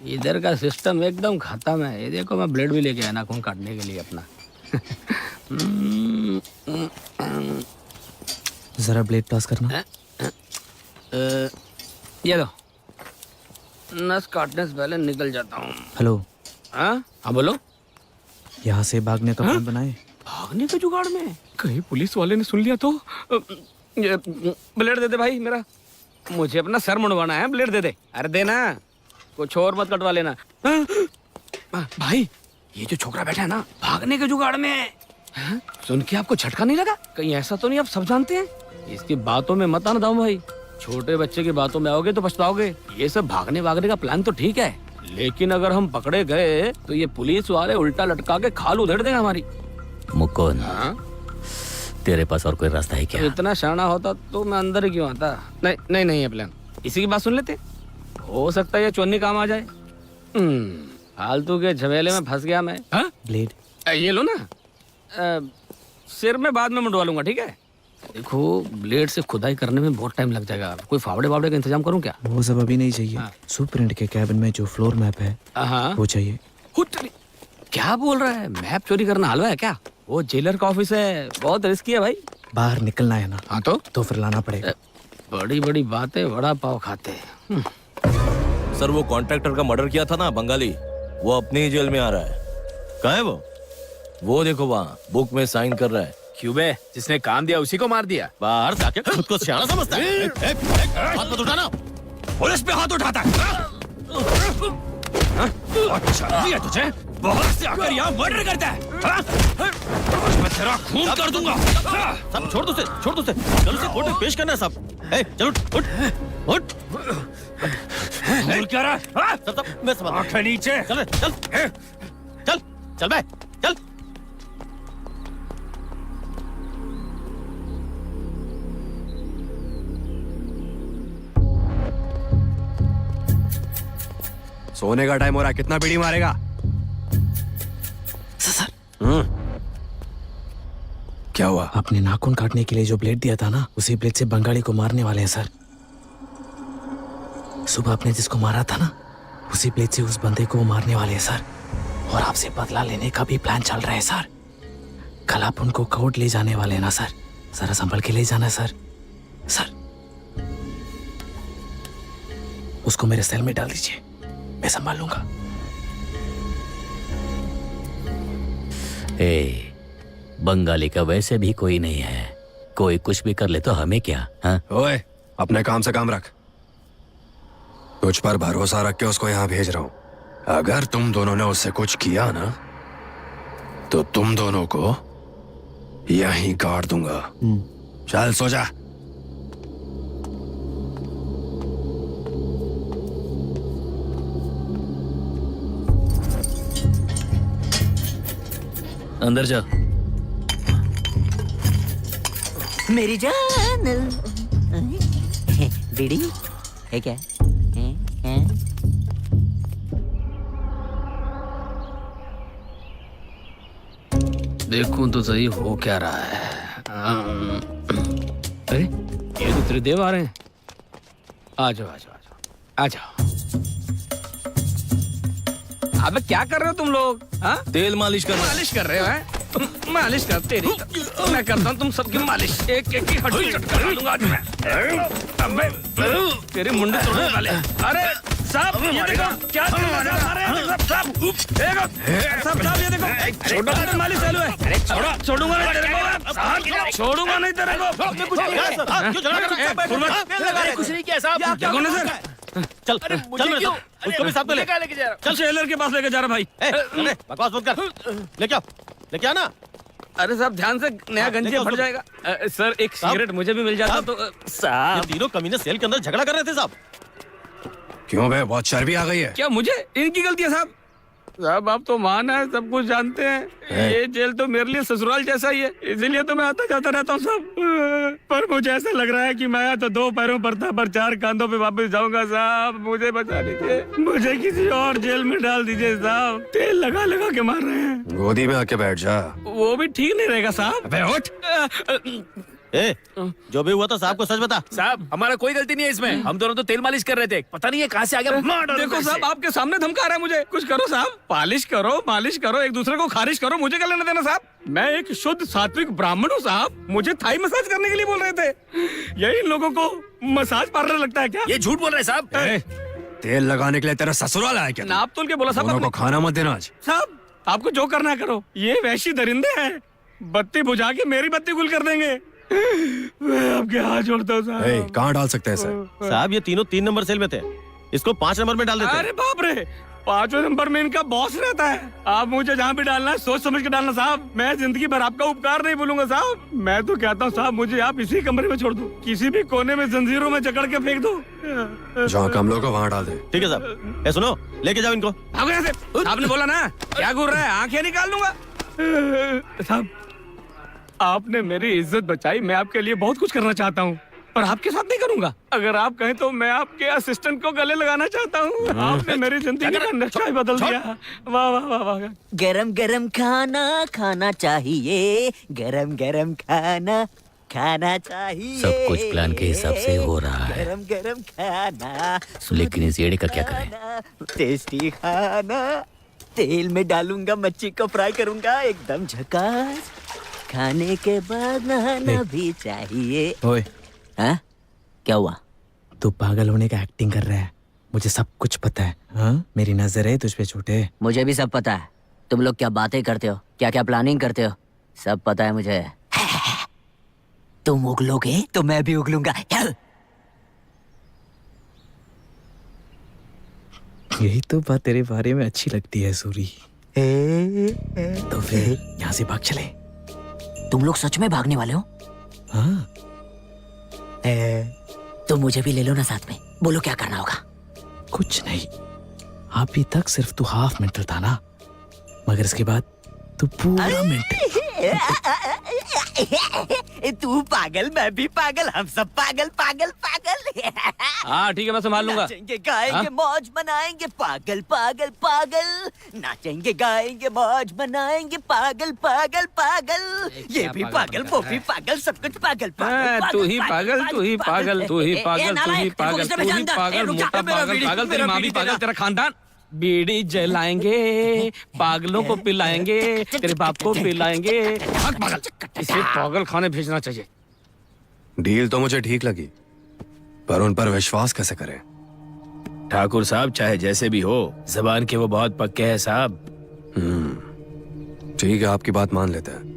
इधर का सिस्टम एकदम खत्म है. ये देखो, मैं ब्लेड भी लेके आया नाखून काटने के लिए अपना. जरा ब्लेड पास करना. ये लो. नस काटने से पहले निकल जाता हूँ. हेलो, हाँ बोलो. यहाँ से भागने का प्लान बनाए. भागने के जुगाड़ में कहीं पुलिस वाले ने सुन लिया तो. ये ब्लेड दे दे भाई मेरा. मुझे अपना सर मुंडवाना है. ब्लेड दे दे. अरे देना, कुछ और मत कटवा लेना. भाई, ये जो छोकरा बैठा है ना, भागने के जुगाड़ में है. सुन के आपको झटका नहीं लगा? कहीं ऐसा तो नहीं आप सब जानते हैं? इसकी बातों में मत आना दाऊ भाई. छोटे बच्चे की बातों में आओगे तो पछताओगे. ये सब भागने भागने का प्लान तो ठीक है, लेकिन अगर हम पकड़े गए तो ये पुलिस वाले उल्टा लटका के खाल उधेड़ देंगे हमारी. मुकुंद, तेरे पास और कोई रास्ता है क्या? इतना शाना होता तो मैं अंदर ही क्यों आता. नहीं है प्लान. इसी की बात सुन लेते. हो सकता है ये चोन्नी काम आ जाए. फालतू के झमेले में फंस गया मैं. ब्लेड. ये लो ना. सिर में बाद में मुंडवा लूंगा, ठीक है? देखो, ब्लेड से खुदाई करने में बहुत टाइम लग जाएगा. कोई फावड़े वावड़े का इंतजाम करूं क्या? वो सब अभी नहीं चाहिए. सुपरिंट के कैबिन में जो फ्लोर मैप है वो चाहिए. क्या बोल रहा है? मैप चोरी करना हलवा है क्या? वो जेलर का ऑफिस है, बहुत रिस्की है भाई. बाहर निकलना है ना. हाँ तो फिर लाना पड़ेगा. बड़ी बड़ी बातें बड़ा पाव खाते. सर, वो कॉन्ट्रैक्टर का मर्डर किया था ना, बंगाली, वो अपनी ही जेल में आ रहा है. कहाँ है वो देखो वहाँ बुक में साइन कर रहा है. क्यों बे, जिसने काम दिया उसी को मार दिया? बाहर जाके खुद को सियाना समझता है. हाथ मत उठाना. पुलिस पे हाथ उठाता है. अच्छा नहीं है तुझे? बाहर से आकर यहाँ मर्डर करता है. आज मैं तेरा खून कर दूंगा. सब छोड़ दो उसे. चल उसे कोर्ट में पेश करना है सब. चलो उठ. बोल क्या रहा है? सब मैं समझ. आंखें नीचे. चल बे, चल. सोने का टाइम हो रहा है, कितना बीड़ी मारेगा? सर, क्या हुआ? आपने नाखून काटने के लिए जो ब्लेड दिया था ना, उसी ब्लेड से बंगाली को मारने वाले हैं सर. सुबह आपने जिसको मारा था ना, उसी ब्लेड से उस बंदे को मारने वाले हैं सर. और आपसे बदला लेने का भी प्लान चल रहा है सर. कल आप उनको कोर्ट ले जाने वाले हैं ना सर. जरा संभल के ले जाना सर. उसको मेरे सेल में डाल दीजिए, मैं संभाल लूंगा. बंगाली का वैसे भी कोई नहीं है. कोई कुछ भी कर ले तो हमें क्या? हाँ? ओए, अपने काम से काम रख. तुझ पर भरोसा रख के उसको यहाँ भेज रहा हूँ. अगर तुम दोनों ने उससे कुछ किया ना, तो तुम दोनों को यहीं गाड़ दूंगा. चल सो जा. अंदर जा. मेरी जान. बीड़ी है क्या? देखूं तो सही हो क्या रहा है. अरे ये तो त्रिदेव आ रहे हैं। आ जाओ आ जाओ आ जाओ आ जाओ। अबे क्या कर रहे हो तुम लोग? हाँ, तेल मालिश कर मालिश कर रहे हो? हैं? मालिश कर तेरी मैं करता हूँ तुम सबकी मालिश। एक एक की हड्डी कट कर दूंगा आज मैं। अबे तेरी मुंडी तोड़ने वाले। अरे साहब ये देखो क्या कर रहे हैं साहब। साहब ये देखो छोटा मालिश चालू है। अरे छोड़ूंगा नहीं तेरे को, छोड़ूंगा नहीं तेरे को। कुछ नहीं किया साहब। क्या कौन है सर? चल क्यों? उसको भी साथ में लेके जा रहा। चल टेलर के पास लेके जा रहा भाई। बकवास मत कर, लेके आना। अरे साहब ध्यान से, नया गंजिया फट जाएगा। सर एक सिगरेट मुझे भी मिल जाता तो। ये तीनों कमीने सेल के अंदर झगड़ा कर रहे थे साहब। क्यों बे, बहुत चर्बी आ गई है? क्या मुझे इनकी गलती है साहब? साहब आप तो मान है, सब कुछ जानते हैं। ये जेल तो मेरे लिए ससुराल जैसा ही है, इसीलिए तो मैं आता जाता रहता हूँ साहब। पर मुझे ऐसा लग रहा है कि मैं तो 2 पैरों पर था पर 4 कांधों पे वापस जाऊंगा साहब। मुझे बचा लीजिए, मुझे किसी और जेल में डाल दीजिए साहब। तेल लगा लगा के मार रहे हैं। गोदी में आके बैठ जा। वो भी ठीक नहीं रहेगा साहब। अबे उठ। जो भी हुआ था साहब को सच बता। साहब हमारा कोई गलती नहीं है इसमें, हम दोनों तो तेल मालिश कर रहे थे, पता नहीं है कहाँ से आ गया। देखो साहब आपके सामने धमका रहा है मुझे। कुछ करो साहब, पालिश करो, मालिश करो, एक दूसरे को खारिज करो, मुझे क्या लेना देना साहब। मैं एक शुद्ध सात्विक ब्राह्मण हूँ साहब। मुझे थाई मसाज करने के लिए बोल रहे थे। यही लोगों को मसाज पार्लर लगता है क्या? ये झूठ बोल रहे साहब। तेल लगाने के लिए तेरा ससुराल आया क्या? नाप तोल के बोला साहब। दोनों को खाना मत देना आज। साहब आपको जो करना है करो, ये वैशी दरिंदे हैं, बत्ती बुझा के मेरी बत्ती गुल कर देंगे। मैं आपके हाथ जोड़ता हूँ साहब। कहाँ डाल सकते हैं इसे? साहब ये तीनों 3 नंबर सेल में थे, इसको 5 नंबर में डाल देते। अरे बाप रे, 5वें नंबर में इनका बॉस रहता है। आप मुझे जहाँ भी डालना है सोच समझ के डालना साहब। मैं जिंदगी भर आपका उपकार नहीं भूलूंगा साहब। मैं तो कहता हूँ साहब मुझे आप इसी कमरे में छोड़ दो, किसी भी कोने में जंजीरों में जकड़ के फेंक दो। जहाँ कम लोग हो वहाँ डाल दे। ठीक है साहब। ए सुनो, लेके जाओ इनको। भागो यहाँ से। आपने बोला ना, क्या घूर रहा है, आंखें निकाल दूंगा। साहब आपने मेरी इज्जत बचाई, मैं आपके लिए बहुत कुछ करना चाहता हूँ, पर आपके साथ नहीं करूंगा। अगर आप कहें तो मैं आपके असिस्टेंट को गले लगाना चाहता हूँ। आपने मेरी जिंदगी का नक्शा ही बदल दिया। वाह वाह वाह वाह। गरम गरम खाना खाना चाहिए, गरम गरम खाना खाना चाहिए। सब कुछ प्लान के हिसाब से हो रहा है। गरम गरम खाना, लेकिन इस येड़े का क्या करें? टेस्टी खाना, तेल में डालूंगा, मच्छी को फ्राई करूंगा, एकदम झकास। खाने के बाद नहाना भी चाहिए। ओए, हाँ? क्या हुआ? तू पागल होने का एक्टिंग कर रहा है, मुझे सब कुछ पता है। हाँ, मेरी नजर है तुझ पे झूठे। मुझे भी सब पता है। तुम लोग क्या बातें करते हो, क्या क्या प्लानिंग करते हो, सब पता है मुझे। तुम उगलोगे तो मैं भी उगलूंगा। यही तो बात तेरे बारे में अच्छी लगती है सूरी। तो फिर यहाँ से भाग चले। तुम लोग सच में भागने वाले हो? हाँ। तो मुझे भी ले लो ना साथ में। बोलो क्या करना होगा? कुछ नहीं, अभी तक सिर्फ तू हाफ मेंटल था ना, मगर इसके बाद तू पूरा मेंटल। तू पागल, मैं भी पागल, हम सब पागल पागल पागल। हाँ ठीक है, मैं संभाल लूंगा। नाचेंगे गाएंगे मौज मनाएंगे, पागल पागल पागल। नाचेंगे गाएंगे मौज मनाएंगे, पागल पागल पागल। ये भी पागल, वो भी पागल, सब कुछ पागल पागल। तू ही पागल, तू ही पागल, तू ही पागल, तू ही पागल, तू ही पागल, मोटा पागल, पागल, तेरी माँ भी पागल, तेरा खानदान। बीड़ी जलाएंगे, पागलों को पिलाएंगे, तेरे बाप को पिलाएंगे। पागल, इसे पागल खाने भेजना चाहिए। डील तो मुझे ठीक लगी, पर उन पर विश्वास कैसे करें? ठाकुर साहब चाहे जैसे भी हो, जबान के वो बहुत पक्के हैं साहब। ठीक है, आपकी बात मान लेते हैं।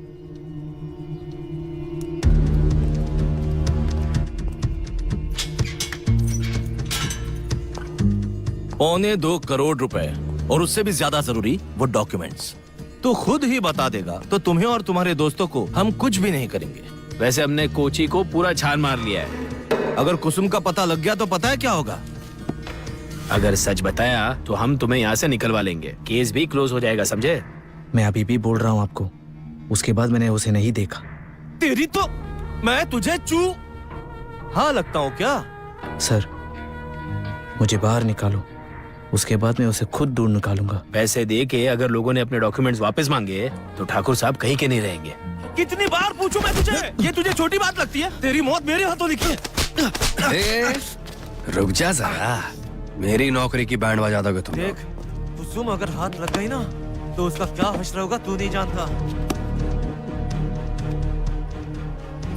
$2.25 करोड़ रुपए, और उससे भी ज्यादा जरूरी वो डॉक्यूमेंट्स। तू खुद ही बता देगा तो तुम्हें और तुम्हारे दोस्तों को हम कुछ भी नहीं करेंगे। वैसे हमने कोची को पूरा छान मार लिया है। अगर कुसुम का पता लग गया तो पता है क्या होगा? अगर सच बताया तो हम तुम्हें यहाँ से निकलवा लेंगे, केस भी क्लोज हो जाएगा, समझे? मैं अभी भी बोल रहा हूँ आपको, उसके बाद मैंने उसे नहीं देखा। तेरी तो मैं तुझे हाँ लगता हूँ क्या? सर, मुझे बाहर निकालो, उसके बाद मैं उसे खुद ढूंढ निकालूंगा। पैसे दे के अगर लोगों ने अपने डॉक्यूमेंट्स वापस मांगे तो ठाकुर साहब कहीं के नहीं रहेंगे। कितनी बार पूछूं मैं तुझे, ये तुझे छोटी बात लगती है? तेरी मौत मेरे हाथों लिखी है। ए, रुक जा जरा, मेरी नौकरी की बैंड बजा दोगे तुम। देख, कुसुम अगर हाथ लग गई ना तो उसका क्या हश्र होगा तू नहीं जानता।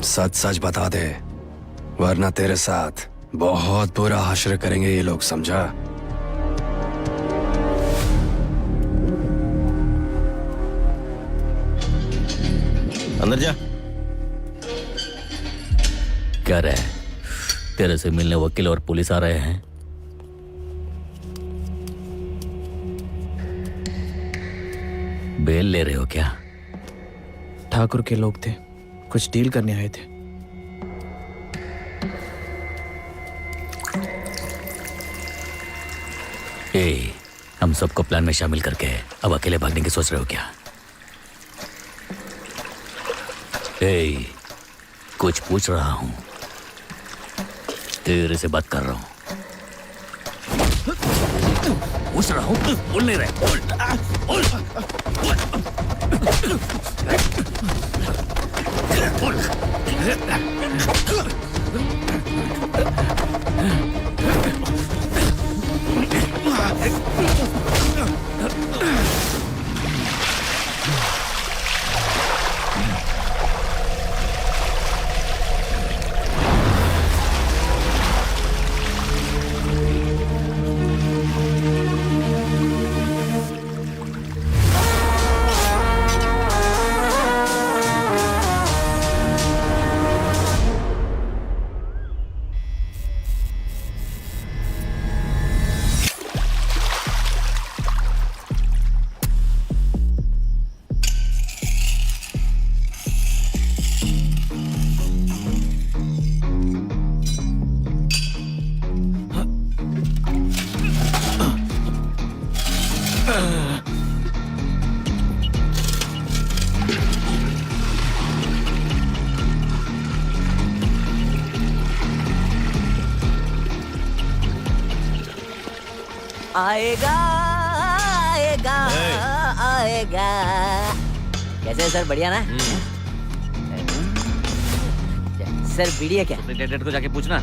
सच सच बता दे, वरना तेरे साथ बहुत बुरा हश्र करेंगे ये लोग, समझा? अंदर जा। क्या रहे? तेरे से मिलने वकील और पुलिस आ रहे हैं। बेल ले रहे हो क्या? ठाकुर के लोग थे, कुछ डील करने आए थे। ए, हम सबको प्लान में शामिल करके अब अकेले भागने की सोच रहे हो क्या? ए, कुछ पूछ रहा हूं, तेरे से बात कर रहा हूं। पूछ रहा हूं, बोल नहीं रहे। बोल, आएगा आएगा आएगा। कैसे है सर, बढ़िया ना? सर बीड़ी है क्या? डेटेड को जाके पूछना।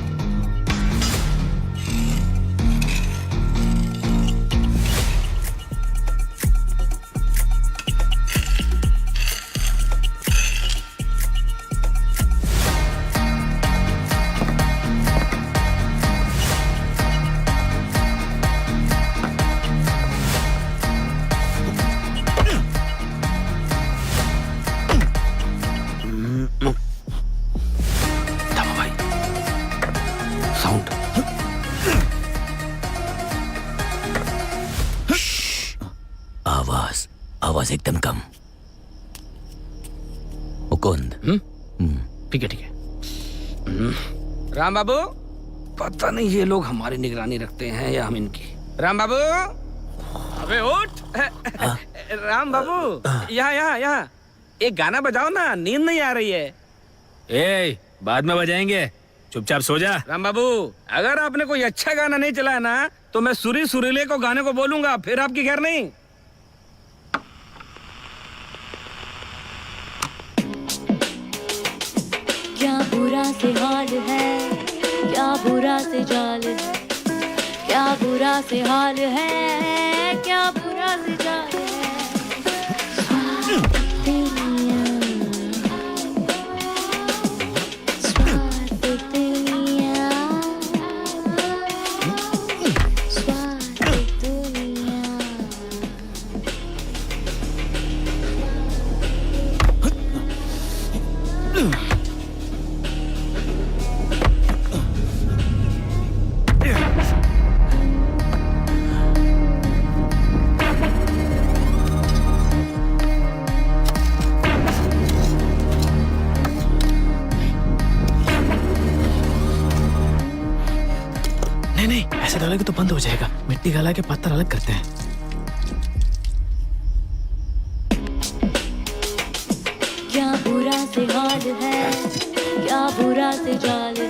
आवाज एकदम कम। मुकुंद। ठीक है। राम बाबू, पता नहीं ये लोग हमारी निगरानी रखते हैं या हम इनकी। राम बाबू, अबे उठ। राम बाबू, यहाँ एक गाना बजाओ ना, नींद नहीं आ रही है। ए, बाद में बजाएंगे, चुपचाप सो जा। राम बाबू, अगर आपने कोई अच्छा गाना नहीं चलाया ना तो मैं सुरीले को गाने को बोलूंगा, फिर आपकी खैर नहीं। क्या बुरा से हाल है, क्या बुरा से जाल है, क्या बुरा से हाल है, क्या बुरा से जाल है। नहीं, ऐसे डालोगे तो बंद हो जाएगा। मिट्टी गला के पत्थर अलग करते हैं। क्या बुरा से हाल है, क्या बुरा से जाल है,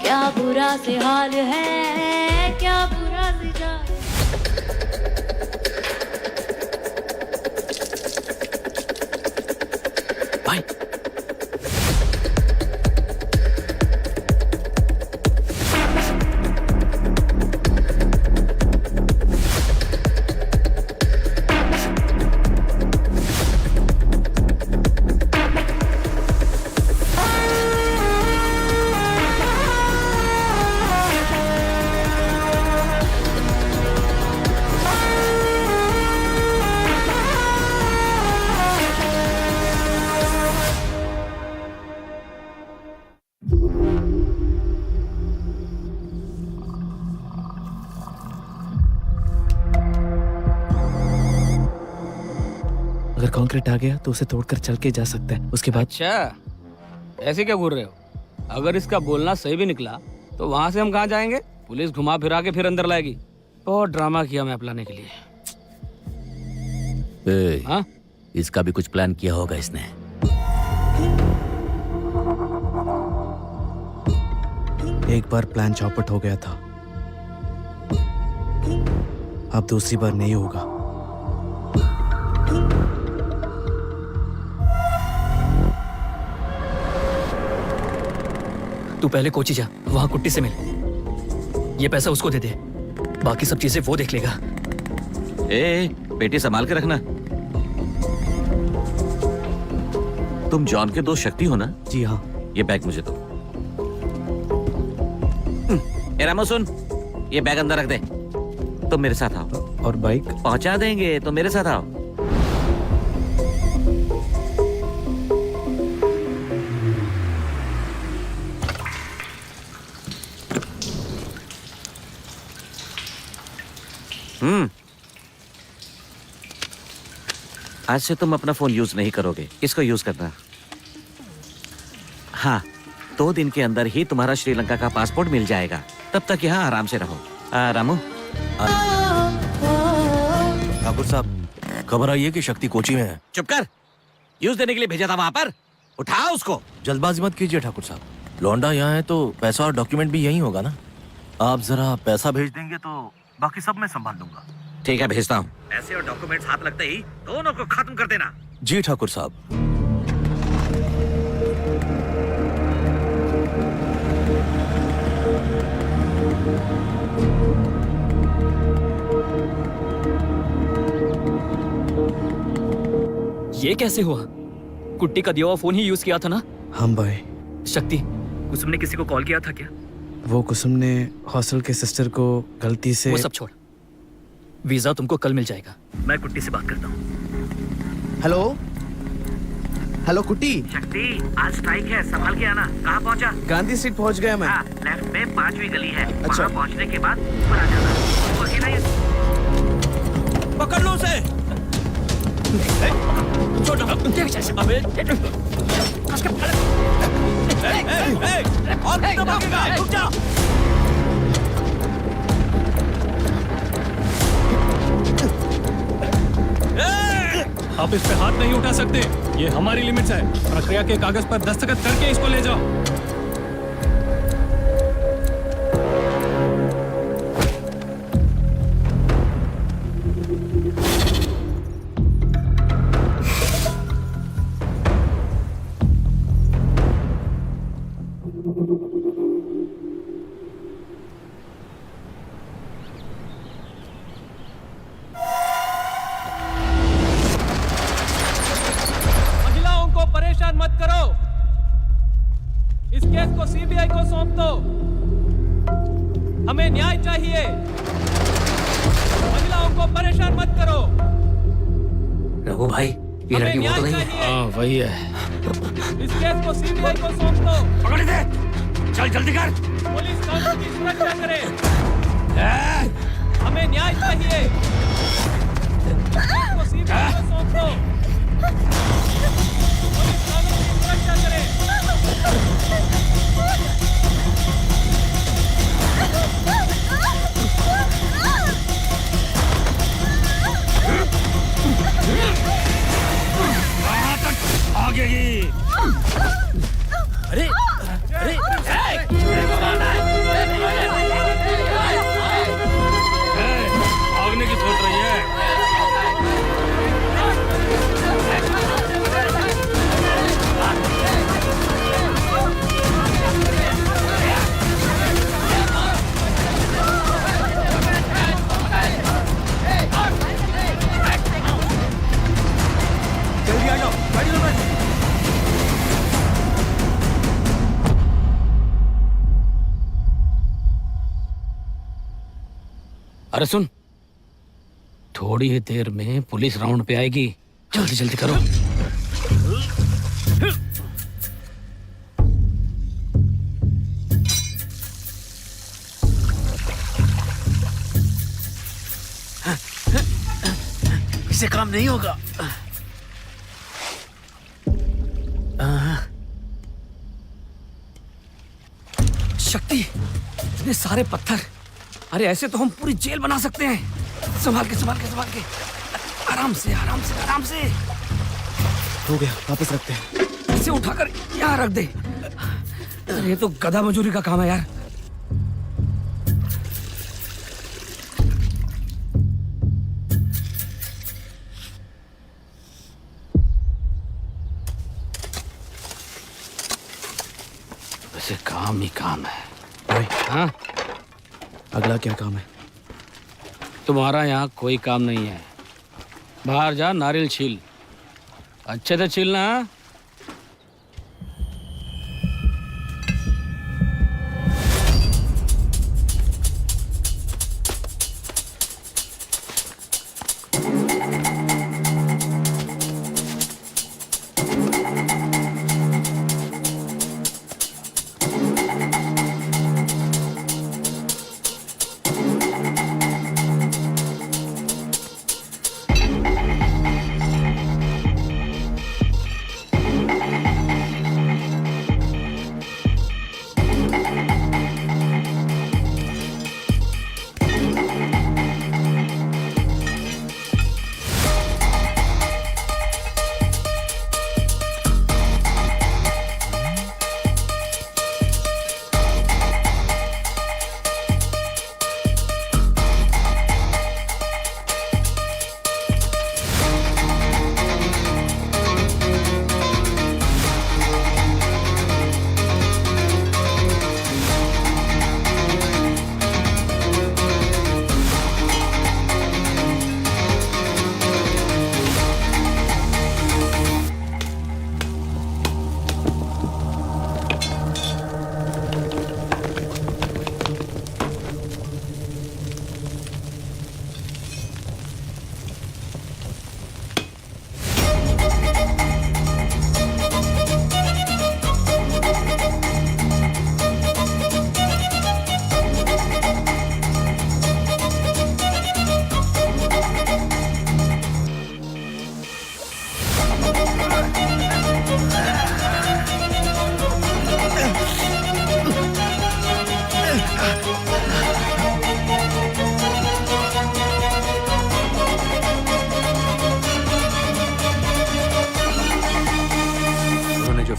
क्या बुरा से हाल है, क्या बुरा से जाल है। भाई अगर कंक्रीट आ गया तो उसे तोड़कर चल के जा सकता है, उसके बाद अच्छा, ऐसे क्या घूर रहे हो? अगर इसका बोलना सही भी निकला तो वहां से हम कहाँ जाएंगे? पुलिस घुमा फिरा के फिर अंदर लाएगी। बहुत ड्रामा किया मैप लाने के लिए। हाँ? इसका भी कुछ प्लान किया होगा इसने। एक बार प्लान चौपट हो गया था, अब दूसरी बार नहीं होगा। तू पहले कोची जा, वहां कुट्टी से मिल। ये पैसा उसको दे दे, बाकी सब चीजें वो देख लेगा। ए, बेटी संभाल के रखना। तुम जॉन के दोस्त शक्ति हो ना? जी हाँ। ये बैग मुझे दो। ए रामो सुन, ये बैग अंदर रख दे। तुम मेरे साथ आओ। और बाइक? पहुंचा देंगे, तो मेरे साथ आओ। आज से तुम अपना फोन यूज नहीं करोगे, इसको यूज करना। हाँ, 2 दिन के अंदर ही तुम्हारा श्रीलंका का पासपोर्ट मिल जाएगा। तब तक यहाँ आराम से रहो। रामू, ठाकुर साहब, खबर आई है कि शक्ति कोची में है। चुप कर। यूज देने के लिए भेजा था वहां पर। उठाओ उसको। जल्दबाजी मत कीजिए ठाकुर साहब, लौंडा यहाँ है तो पैसा और डॉक्यूमेंट भी यही होगा ना। आप जरा पैसा भेज देंगे तो बाकी सब मैं संभाल लूंगा। ठीक है, भेजता हूँ। ऐसे और डॉक्यूमेंट्स हाथ लगते ही दोनों को खत्म कर देना। जी ठाकुर साहब। ये कैसे हुआ? कुट्टी का दिया हुआ फोन ही यूज किया था ना? हम भाई। शक्ति, कुसुम ने किसी को कॉल किया था क्या? वो कुसुम ने हॉस्टल के सिस्टर को गलती से। वो सब छोड़, वीजा तुमको कल मिल जाएगा। मैं कुट्टी से बात करता हूँ। हेलो हेलो कुट्टी। शक्ति, आज स्ट्राइक है, संभाल के आना। कहाँ पहुँचा? गांधी स्ट्रीट पहुंच गया मैं। लेफ्ट में 5वीं गली है। अच्छा। वहाँ पहुँचने के बाद ऊपर आ जाना। वो अकेला ही है। पकड़ लो उसे। अबे और कितना भागेगा? रुक जा। आप इस पे हाथ नहीं उठा सकते, ये हमारी लिमिट्स है। प्रक्रिया के कागज पर दस्तखत करके इसको ले जाओ। परेशान मत करो, इस केस को सीबीआई को सौंप दो। हमें न्याय चाहिए। महिलाओं को परेशान मत करो। रघु भाई, ये लड़की वो तो नहीं है? हाँ, वही है। इस केस को सीबीआई को सौंप दो। पकड़ दे। चल जल्दी कर। पुलिस कानून की सुरक्षा करे। हमें न्याय चाहिए। इस केस को सीबीआई को सौंप दो। पुलिस कानून की सुरक्षा करे। आगे ही। अरे अरे भागने की अरे सुन, थोड़ी ही देर में पुलिस राउंड पे आएगी, जल्दी जल्दी करो। इससे काम नहीं होगा। शक्ति, इतने सारे पत्थर, अरे ऐसे तो हम पूरी जेल बना सकते हैं। संभाल के संभाल के संभाल के, आराम से आराम से आराम से। हो गया, वापस रखते हैं। इसे उठाकर यहाँ रख दे। अरे ये तो गधा मजूरी का काम है यार। वैसे काम ही काम है। भाई, हाँ, अगला क्या काम है? तुम्हारा यहाँ कोई काम नहीं है। बाहर जा, नारियल छील, अच्छे से छीलना।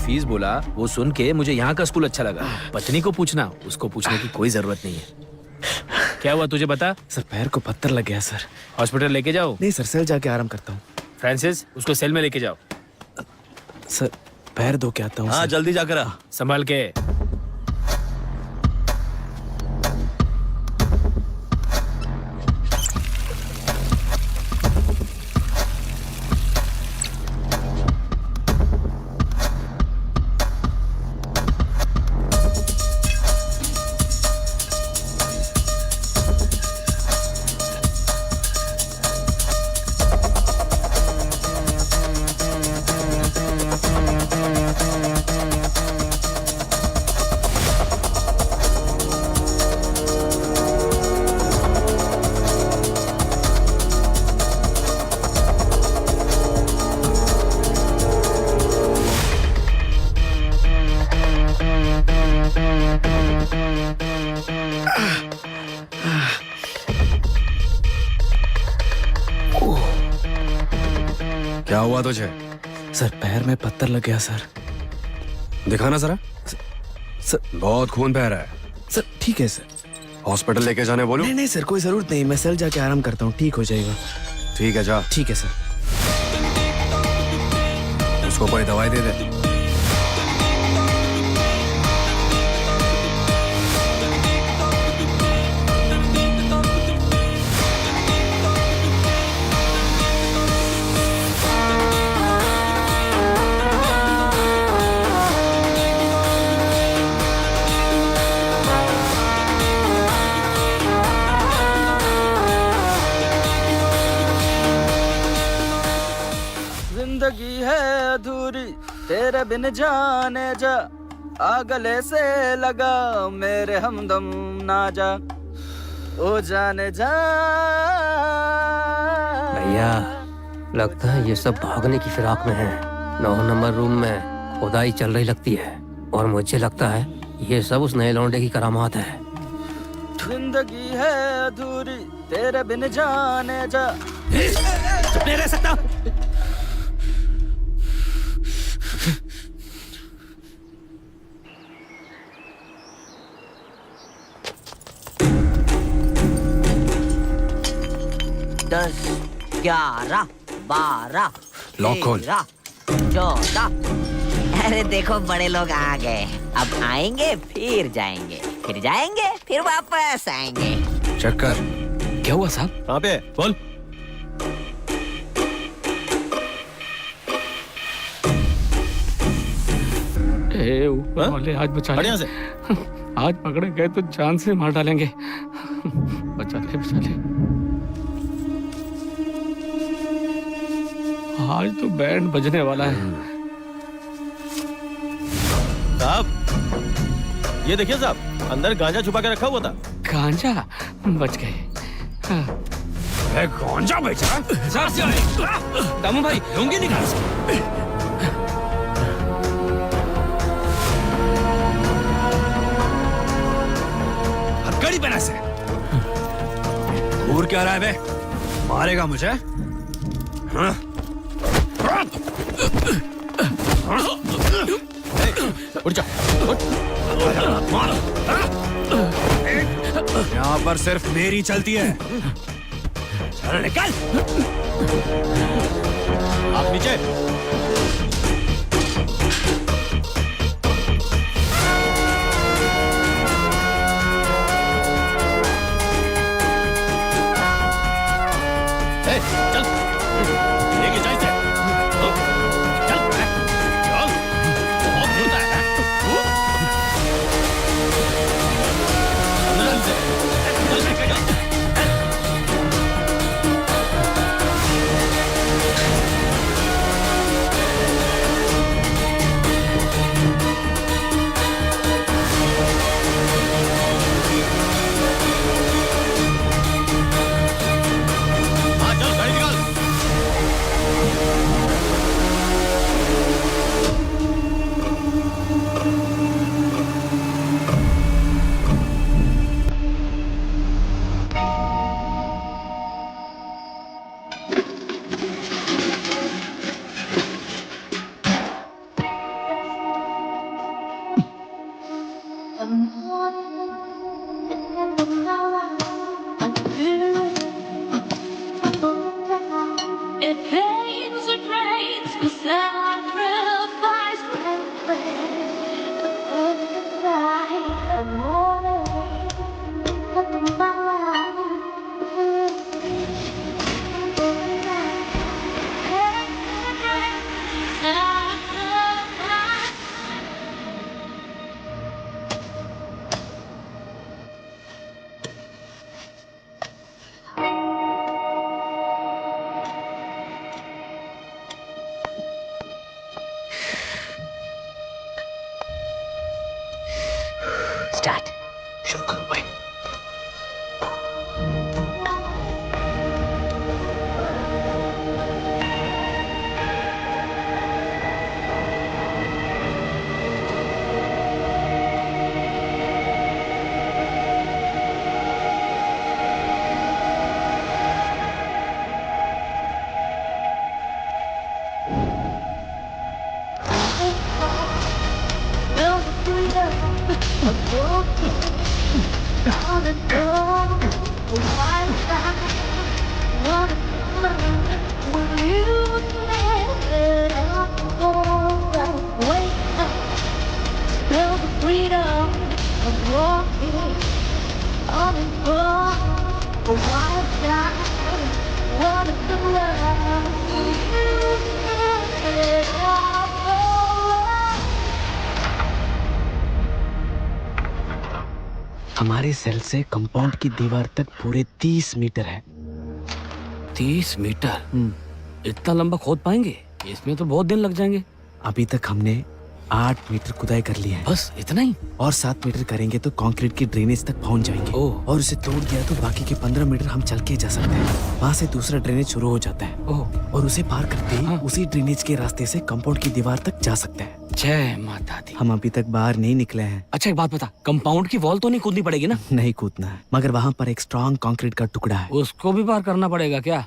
फीस बोला वो सुन के मुझे यहाँ का स्कूल अच्छा लगा। पत्नी को पूछना, उसको पूछने की कोई जरूरत नहीं है। क्या हुआ तुझे बता। सर, पैर को पत्थर लग गया सर। हॉस्पिटल लेके जाओ। नहीं सर, सेल जाके आराम करता हूँ। फ्रांसिस, उसको सेल में लेके जाओ। सर, पैर धो के आता हूँ। हाँ, जल्दी जाकर आ। संभाल के। क्या हुआ तुझे? सर, पैर में पत्थर लग गया सर। दिखाना जरा। सर, बहुत खून बह रहा है। सर ठीक है सर। हॉस्पिटल लेके जाने बोलो। नहीं नहीं सर, कोई जरूरत नहीं, मैं सेल जाके आराम करता हूँ, ठीक हो जाएगा। ठीक है, जा। ठीक है सर। उसको कोई दवाई दे दे। तेरे बिन जाने जा, आ गले से लगा मेरे हमदम ना जा, ओ जाने जा। भैया लगता है ये सब भागने की फिराक में है। 9 नंबर रूम में खुदाई चल रही लगती है और मुझे लगता है ये सब उस नए लौंडे की करामात है। जिंदगी है अधूरी तेरे बिन जाने जा। चुप नहीं रह सकता। दस, 11, 12, लॉक खोल। 13, 14। अरे देखो बड़े लोग आ गए, अब आएंगे फिर जाएंगे, फिर जाएंगे फिर वापस आएंगे। चेक कर। क्या हुआ साहब? कहाँ पे बोल। वाले आज बचा ले। से आज पकड़े गए तो जान से मार डालेंगे। बचा ले बचा ले। आज तो बैंड बजने वाला है। साहब ये देखिए साहब, अंदर गांजा छुपा के रखा हुआ था। गांजा बच गए। गांजा बेचा? दामू भाई लूंगी निकाल। हथकड़ी पहना से। दूर क्या रहा है बे? मारेगा मुझे? हाँ? उठ जा, उठ। यहाँ पर सिर्फ मेरी चलती है। चल निकल। आप नीचे। चल लेके जाए इसे। चल चल, बहुत होता है। अंदर से चल लेके जा। हाँ चल गाड़ी निकाल। It pains, it rains, the sacrifice start. शुरू करो भाई। हमारे सेल से कंपाउंड की दीवार तक पूरे 30 मीटर है। 30 मीटर? इतना लंबा खोद पाएंगे? इसमें तो बहुत दिन लग जाएंगे। अभी तक हमने 8 मीटर खुदाई कर लिया है बस इतना ही? और 7 मीटर करेंगे तो कंक्रीट की ड्रेनेज तक पहुंच जाएंगे। ओह। और उसे तोड़ दिया तो बाकी के 15 मीटर हम चल के जा सकते हैं। वहाँ से दूसरा ड्रेनेज शुरू हो जाता है ओह। और उसे पार करते ही उसी ड्रेनेज के रास्ते से कंपाउंड की दीवार तक जा सकते हैं। जय माता दी। हम अभी तक बाहर नहीं निकले हैं। अच्छा एक बात बता, कंपाउंड की वॉल तो नहीं कूदनी पड़ेगी ना? नहीं कूदना है, मगर वहाँ पर एक स्ट्रॉन्ग कंक्रीट का टुकड़ा है। उसको भी पार करना पड़ेगा क्या?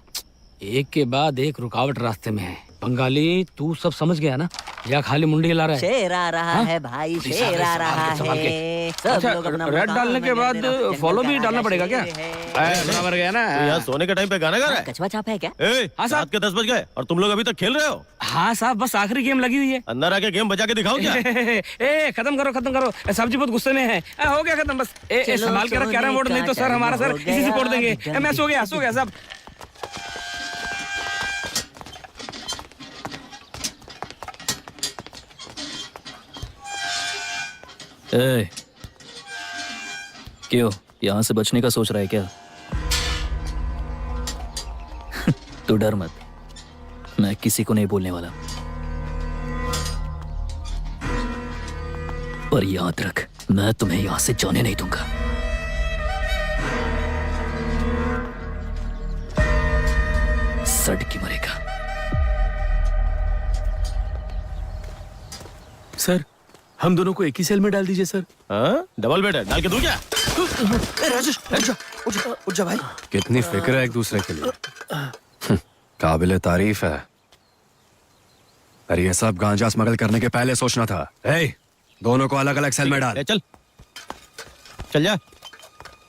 एक के बाद एक रुकावट रास्ते में है। बंगाली तू सब समझ गया ना, या खाली मुंडी हिला रहा है? शेर आ रहा है भाई, शेर आ रहा है। सब अच्छा, लोग अपना रेड डालने के बाद फॉलो भी डालना पड़ेगा क्या? बराबर गया ना। यहाँ सोने के टाइम पे गाना गा रहा है? कछुआ छाप है क्या? हाँ साहब। रात के 10 बज गए और तुम लोग अभी तक खेल रहे हो? हाँ साहब, बस आखिरी गेम लगी हुई है। अंदर आके गेम बजा के दिखाओ क्या? ए खत्म करो खत्म करो, साहब जी बहुत गुस्से में है। हो गया खत्म बस। संभाल के रख कैरम बोर्ड, नहीं तो सर हमारा सर इसी से फोड़ देंगे। मैं सो गया साहब। क्यों यहाँ से बचने का सोच रहा है क्या? तू डर मत, मैं किसी को नहीं बोलने वाला। पर याद रख, मैं तुम्हें यहाँ से जाने नहीं दूंगा। सड़ की मरेगा। सर हम दोनों को एक ही सेल में डाल दीजिए सर। हाँ? डबल बेड है, डाल के दूं क्या? राजेश उठ जा भाई। कितनी फिक्र है एक दूसरे के लिए। काबिले तारीफ है। अरे ये सब गांजा स्मगल करने के पहले सोचना था। ए, दोनों को अलग अलग सेल में डाल। चल चल जा।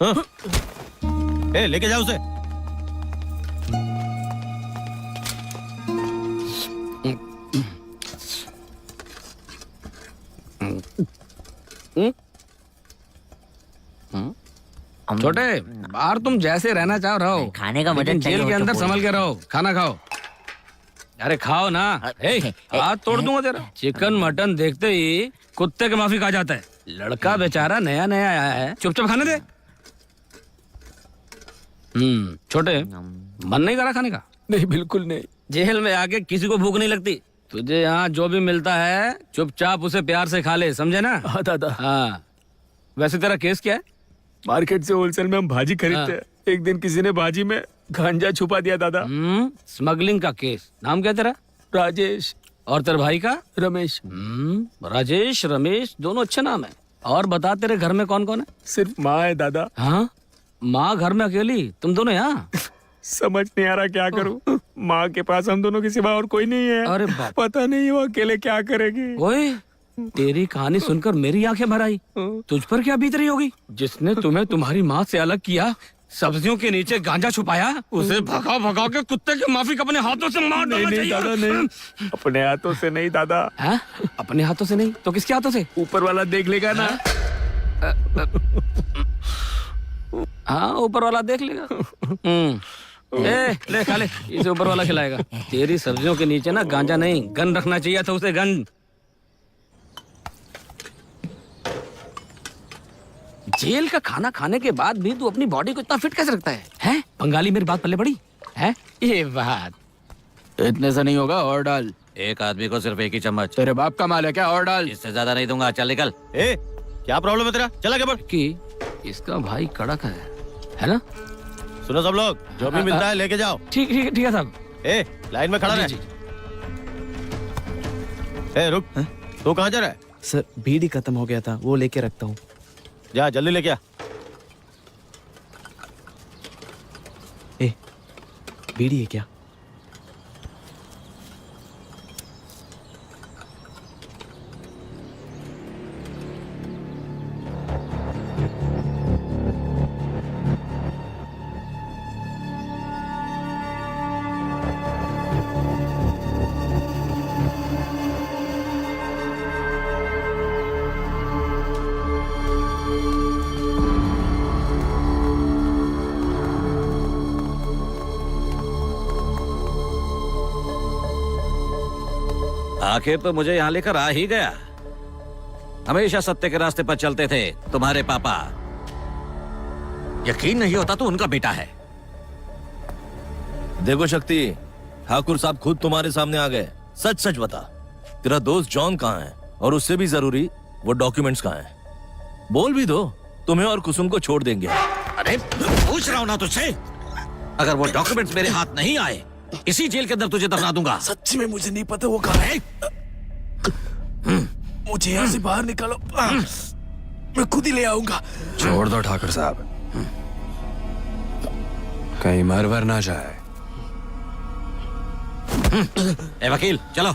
हाँ? लेके जाओ उसे। छोटे, बाहर तुम जैसे रहना चाहो रहो, खाने का लेकिन मजा जेल के अंदर संभल के रहो। खाना खाओ। अरे खाओ ना। हाथ तोड़ दूंगा तेरा। चिकन मटन देखते ही कुत्ते के माफी खा जाता है। लड़का बेचारा नया नया आया है, चुपचाप खाने दे। छोटे, मन नहीं करा खाने का? नहीं बिल्कुल नहीं। जेल में आके किसी को भूख नहीं लगती। तुझे यहाँ जो भी मिलता है चुपचाप उसे प्यार से खा ले, समझे ना? हाँ दादा। हाँ, वैसे तेरा केस क्या है? मार्केट से होलसेल में हम भाजी खरीदते हैं। एक दिन किसी ने भाजी में गांजा छुपा दिया दादा। स्मगलिंग का केस। नाम क्या तेरा? राजेश। और तेरे भाई का? रमेश। राजेश रमेश दोनों अच्छे नाम है। और बता, तेरे घर में कौन कौन है? सिर्फ माँ है दादा। हाँ, माँ घर में अकेली, तुम दोनों यहाँ? समझ नहीं आ रहा क्या करूं। माँ के पास हम दोनों के सिवा और कोई नहीं है। अरे बाप। पता नहीं वो अकेले क्या करेगी। ओए, तेरी कहानी सुनकर मेरी आंखें भर आई। तुझ पर क्या बीत रही होगी? जिसने तुम्हें तुम्हारी माँ से अलग किया, सब्जियों के नीचे गांजा छुपाया, उसे भगा भगा के कुत्ते के माफिक अपने हाथों से मार डालना चाहिए। दादा नहीं, अपने हाथों से नहीं दादा। है? अपने हाथों से नहीं तो किसके हाथों से? ऊपर वाला देख लेगा ना। हाँ, ऊपर वाला देख लेगा। ले खा ले, इसे ऊपर वाला खिलाएगा। तेरी सब्जियों के नीचे ना गांजा नहीं, गन रखना चाहिए था उसे, गन। जेल का खाना खाने के बाद भी तू अपनी बॉडी को इतना फिट कैसे रखता है? हैं? बंगाली मेरी बात पल्ले पड़ी है? ये बात इतने से नहीं होगा, और डाल। एक आदमी को सिर्फ एक ही चम्मच। तेरे बाप का माल है क्या? और डाल। इससे ज्यादा नहीं दूंगा। चल निकल। क्या प्रॉब्लम है तेरा? चला के बढ़। कि इसका भाई कड़क है ना? सुनो सब लोग, जो भी मिलता है लेके जाओ। ठीक ठीक ठीक है साहब। लाइन में खड़ा रहे। रुक, तू कहाँ जा रहा है? सर बीड़ी खत्म हो गया था, वो लेके रखता हूँ। जा जल्दी लेके आ। बीड़ी है क्या? आखिर तो मुझे यहाँ लेकर आ ही गया। हमेशा सत्य के रास्ते पर चलते थे तुम्हारे पापा। यकीन नहीं होता तो उनका बेटा है। देखो शक्ति, ठाकुर साहब खुद तुम्हारे सामने आ गए। सच सच बता, तेरा दोस्त जॉन कहाँ है, और उससे भी जरूरी वो डॉक्यूमेंट्स कहाँ हैं? बोल भी दो, तुम्हें और कुसुम को छोड़ देंगे। अरे पूछ रहा हूँ ना तुझसे, अगर वो डॉक्यूमेंट्स मेरे हाथ नहीं आए, इसी जेल के अंदर तुझे दफना दूंगा। सच्ची में मुझे नहीं पता वो कहाँ है। मुझे यहाँ से बाहर निकालो, मैं खुद ही ले आऊंगा। छोड़ दो ठाकुर साहब, कहीं मर वर ना जाए। ए वकील चलो।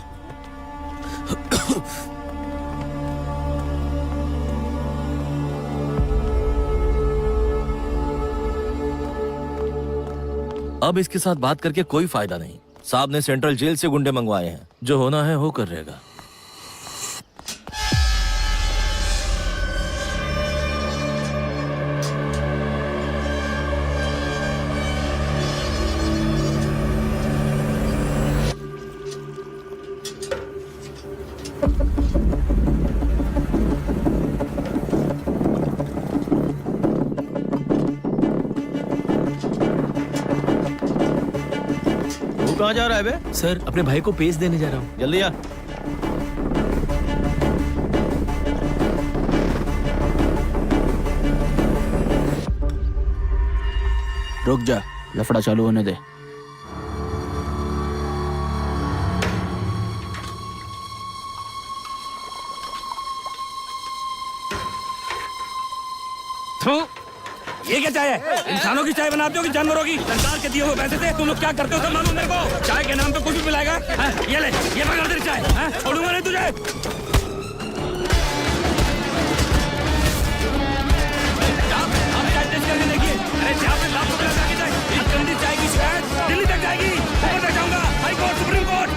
अब इसके साथ बात करके कोई फायदा नहीं। साहब ने सेंट्रल जेल से गुंडे मंगवाए हैं, जो होना है हो कर रहेगा। कहाँ जा रहा है बे? सर अपने भाई को पेश देने जा रहा हूँ। जल्दी आ। रुक जा, लफड़ा चालू होने दे। ये क्या चाय है? इंसानों की चाय बनाते हो कि जानवरों की? सरकार के दिए हुए पैसे से तुम लोग क्या करते हो सब मालूम मेरे को। चाय के नाम पे कुछ भी पिलाएगा? ये ले, ये पकड़ तेरी चाय, छोड़ूंगा नहीं तुझे। आप चाय टेस्ट करके देखिए। अरे जहाँ पे लाख रुपए लगा के जाए, इस गंदी चाय की शिकायत दिल्ली तक जाएगी, ऊपर तक जाऊंगा, हाई कोर्ट, सुप्रीम कोर्ट।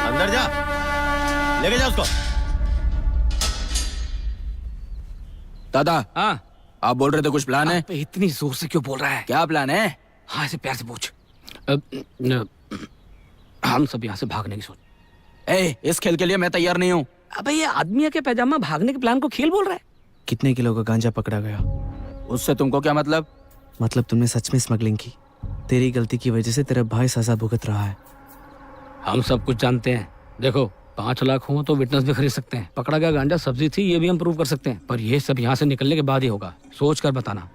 अंदर जा, लेके जा उसको। दादा, हाँ आप बोल रहे थे कुछ प्लान है? इतनी जोर से क्यों बोल रहा है? क्या प्लान है? हाँ ऐसे प्यार से पूछ। हम सब यहाँ से भागने की सोच। इस खेल के लिए मैं तैयार नहीं हूँ। अबे ये आदमी के पैजामा भागने के प्लान को खेल बोल रहा है। कितने किलो का गांजा पकड़ा गया? उससे तुमको क्या मतलब? मतलब तुमने सच में स्मगलिंग की। तेरी गलती की वजह से तेरा भाई सजा भुगत रहा है। हम सब कुछ जानते हैं। देखो 5 लाख हो तो विटनेस भी खरीद सकते हैं। पकड़ा गया गांजा सब्जी थी, ये भी हम प्रूव कर सकते हैं। पर ये सब यहाँ से निकलने के बाद ही होगा। सोच कर बताना।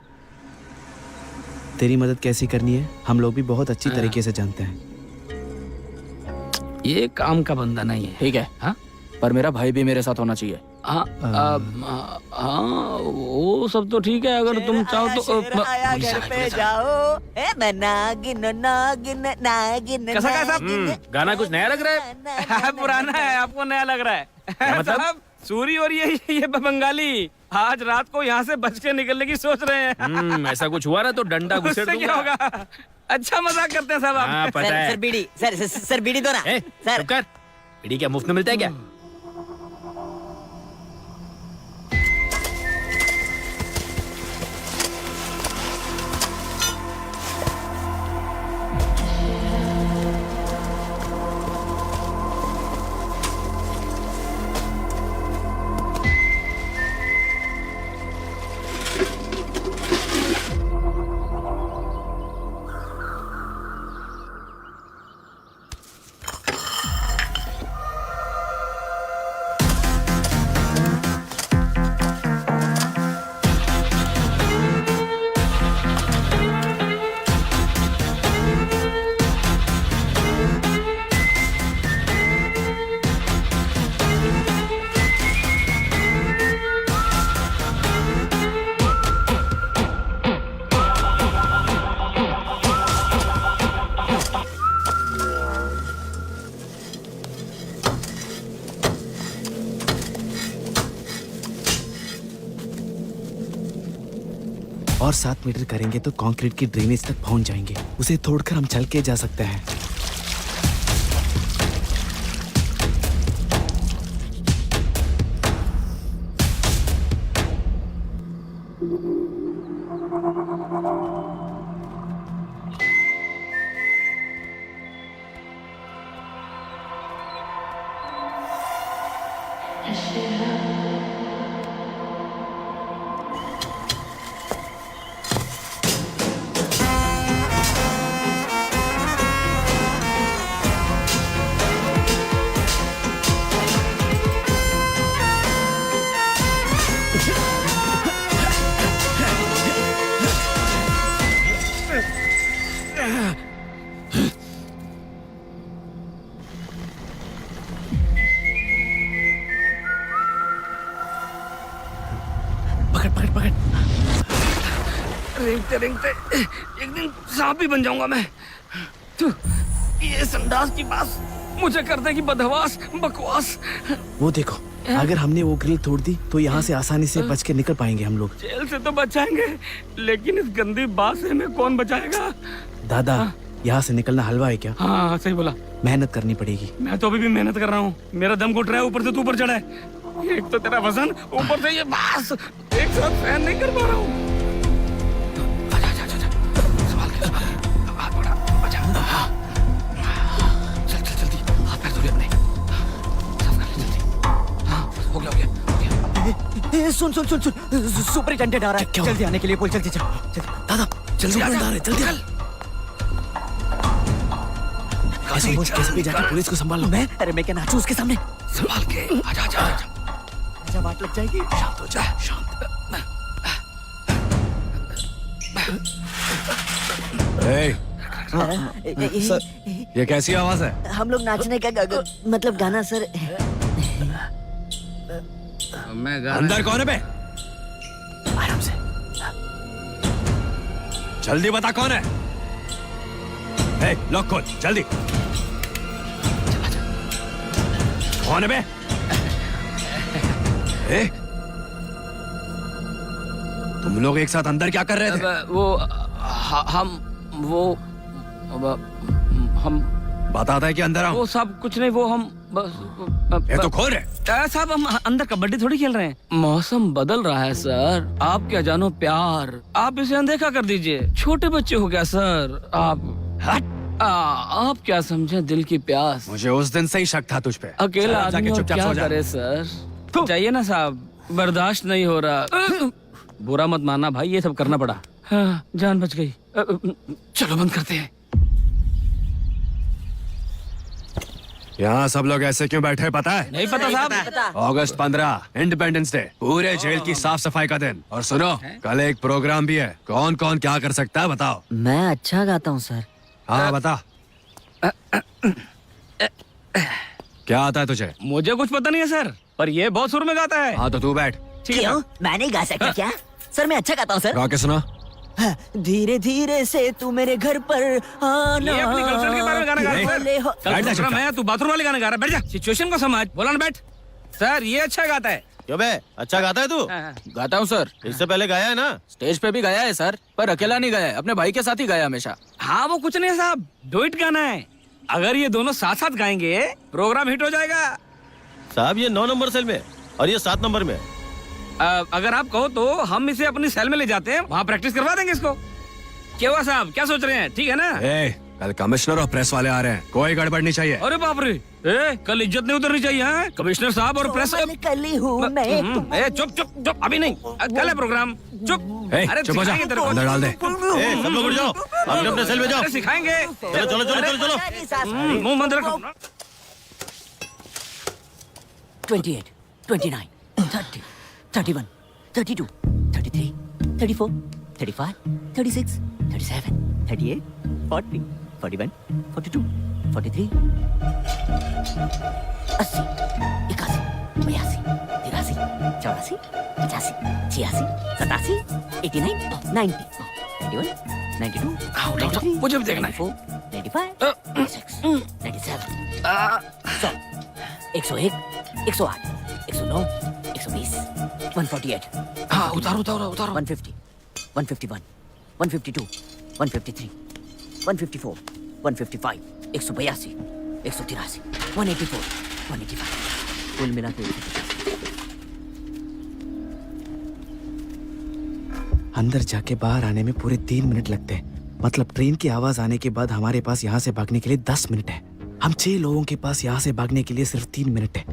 तेरी मदद कैसी करनी है हम लोग भी बहुत अच्छी तरीके से जानते हैं। ये काम का बंदा नहीं है। ठीक है, हाँ पर मेरा भाई भी मेरे साथ होना चाहिए। हाँ वो सब तो ठीक है, अगर तुम चाहो तो घर पे जाओ, नागिन नागिन नागिन। कैसा गाना कुछ नया लग रहा है? पुराना है, आपको नया लग रहा है। मतलब? सूरी और ये बंगाली आज रात को यहाँ से बच के निकलने की सोच रहे हैं। ऐसा कुछ हुआ ना तो डंडा घुसेड़ उससे क्या दूंगा। होगा? अच्छा मजाक करते हैं साहब आप। हाँ, पता है। सर बीड़ी, सर बीड़ी दो ना। सर चुप कर। बीड़ी क्या मुफ्त में मिलता है क्या? और 7 मीटर करेंगे तो कंक्रीट की ड्रेनेज तक पहुंच जाएंगे। उसे तोड़कर हम चल के जा सकते हैं। पकड़ पकड़। रेंगते रेंगते एक दिन सांप ही बन जाऊंगा मैं। तू ये संडास की बात मुझे कर देगी बदहवास बकवास। वो देखो, अगर हमने वो ग्रिल तोड़ दी तो यहाँ से आसानी से बच के निकल पाएंगे हम लोग। जेल से तो बचाएंगे, लेकिन इस गंदी बात से हमें कौन बचाएगा? दादा, यहाँ से निकलना हलवा है क्या? हाँ सही बोला। मेहनत करनी पड़ेगी। मैं तो अभी भी मेहनत कर रहा हूँ, मेरा दम घुट रहा है, ऊपर से तू ऊपर चढ़ा है। एक तो तेरा वजन, ऊपर से ये बास, एक साथ फैन नहीं कर पा रहा हूँ। हाथ बढ़ा, आजा। चल चल जल्दी, हाथ पैर धो ले अपने। साफ कर ले जल्दी। हाँ हो गया हो गया। सुन सुन सुन सुन, सुपरिटेंडेंट आ रहा है, जल्दी आने के लिए बोल। जल्दी चल दादा जल्दी आ रहे, जल्दी आ। कैसे भी जाके पुलिस को संभाल लो। अरे मैं क्या नाचूं उसके सामने? संभाल के आजा आजा आजा। आजा, बात लग जाएगी। शांत हो जा, शांत। सर, ये कैसी आवाज है? हम लोग नाचने का मतलब गाना सर। मैं अंदर कौन है बे? आराम से। जल्दी बता कौन है? ए, लॉक खोल जल्दी। कौन है बे? ए? तुम लोग एक साथ अंदर क्या कर रहे थे? हम बताता है कि अंदर आओ। वो सब कुछ नहीं, वो हम ये तो खोल रहे। साहब हम अंदर कबड्डी थोड़ी खेल रहे हैं। मौसम बदल रहा है सर, आप क्या जानो प्यार, आप इसे अनदेखा कर दीजिए। छोटे बच्चे हो गया सर आप। आप क्या समझे दिल की प्यास। मुझे उस दिन से ही शक था तुझ पे। अकेला चल, आदमी और चुपचाप क्या सो जा। करे सर। जाइए ना साहब, बर्दाश्त नहीं हो रहा। बुरा मत मानना भाई, ये सब करना पड़ा। हाँ, जान बच गई। चलो बंद करते हैं। यहाँ सब लोग ऐसे क्यों बैठे हैं पता है? नहीं पता साहब। अगस्त 15 इंडिपेंडेंस डे, पूरे जेल की साफ सफाई का दिन। और सुनो, कल एक प्रोग्राम भी है। कौन कौन क्या कर सकता है बताओ? मैं अच्छा गाता हूँ सर। हाँ बता। क्या आता है तुझे? मुझे कुछ पता नहीं है सर, पर ये बहुत सुर में गाता है। हाँ तो तू बैठ। ठीक है क्यों, मैं नहीं गा सकता क्या? सर मैं अच्छा गाता हूँ सर। गा के सुना। धीरे धीरे से तू मेरे घर पर आना। ये अपनी गर्लफ्रेंड के बारे में गाना गा रहा है भले हो- कल प्रोग्राम है, तू बाथरूम वाले गाना गा रहा है। बैठ जा, सिचुएशन को समझ। बोला ना बैठ। सर ये अच्छा गाता है। क्यों बे, अच्छा गाता है तू? गाता हूँ सर, इससे पहले गाया है ना? स्टेज पे भी गाया है सर, पर अकेला नहीं गाया है, अपने भाई के साथ ही गाया हमेशा। हाँ वो कुछ नहीं है साहब, डुएट गाना है। अगर ये दोनों साथ साथ गाएंगे प्रोग्राम हिट हो जाएगा। साहब ये 9 नंबर सेल में और ये 7 नंबर में। अगर आप कहो तो हम इसे अपनी सेल में ले जाते हैं, वहाँ प्रैक्टिस करवा देंगे इसको। क्या हुआ साहब, क्या सोच रहे हैं? ठीक है ना? ए, कल कमिश्नर और प्रेस वाले आ रहे हैं, कोई गड़बड़ नहीं चाहिए। अरे बाप रे, कल इज्जत नहीं उतरनी चाहिए। हैं? कमिश्नर साहब और प्रेस। कल ही हूँ मैं। चुप चुप चुप, अभी नहीं, कल है प्रोग्राम। चुप। ए, अरे चुप हो जा, सिखाएंगे तेरे को। अंदर डाल दे। सब लोग उठ जाओ, अपने अपने सेल में जाओ। अरे सिखाएंगे। चलो चलो चलो चलो चलो। मुंह बंद रखो। 28, 29, 30, 31, 32, 33, 34, 35, 36, 37, 38, 40, 41, 42, 43, 80, 81, 82, 83, 84, 85, 86, 87, 89, 90, 91, 92, उठाओ, उठाओ, 93, मुझे भी देखना है। 94, 95, 96, 97, 100, 101, 108, 109, 120, 148, हाँ उतारो उतारो उतारो। 150, 151, 152, 153, 154, 155, 182, 183, 184, 185, कुल मिला के 150। अंदर जाके बाहर आने में पूरे 3 मिनट लगते हैं। मतलब ट्रेन की आवाज आने के बाद हमारे पास यहाँ से भागने के लिए 10 मिनट है। हम 6 लोगों के पास यहाँ से भागने के लिए सिर्फ 3 मिनट है,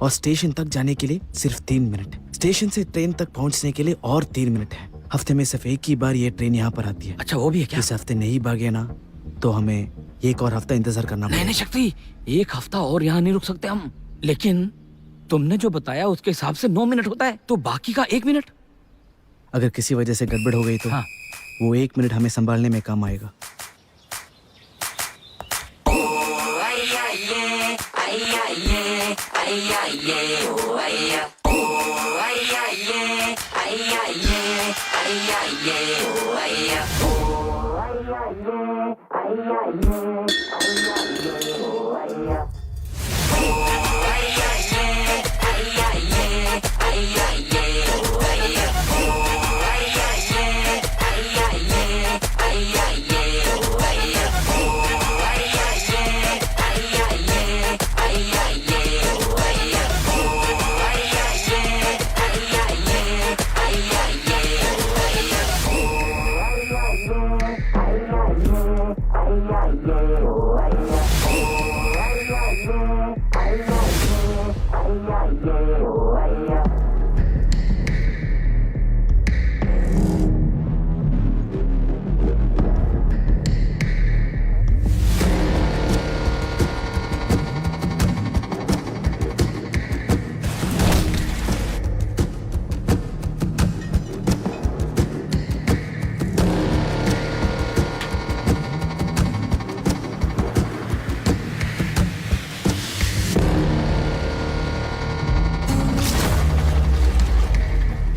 और स्टेशन तक जाने के लिए सिर्फ 3 मिनट। स्टेशन से ट्रेन तक पहुँचने के लिए और 3 मिनट है। हफ्ते में सिर्फ एक ही बार ये ट्रेन यहाँ पर आती है। अच्छा वो भी है क्या? इस हफ्ते नहीं भागे ना तो हमें एक और हफ्ता इंतजार करना नहीं पड़ेगा। नहीं शक्ति, एक हफ्ता और यहाँ नहीं रुक सकते हम। लेकिन तुमने जो बताया उसके हिसाब से 9 मिनट होता है, तो बाकी का 1 मिनट। अगर किसी वजह से गड़बड़ हो गई तो हाँ। वो 1 मिनट हमें संभालने में काम आएगा।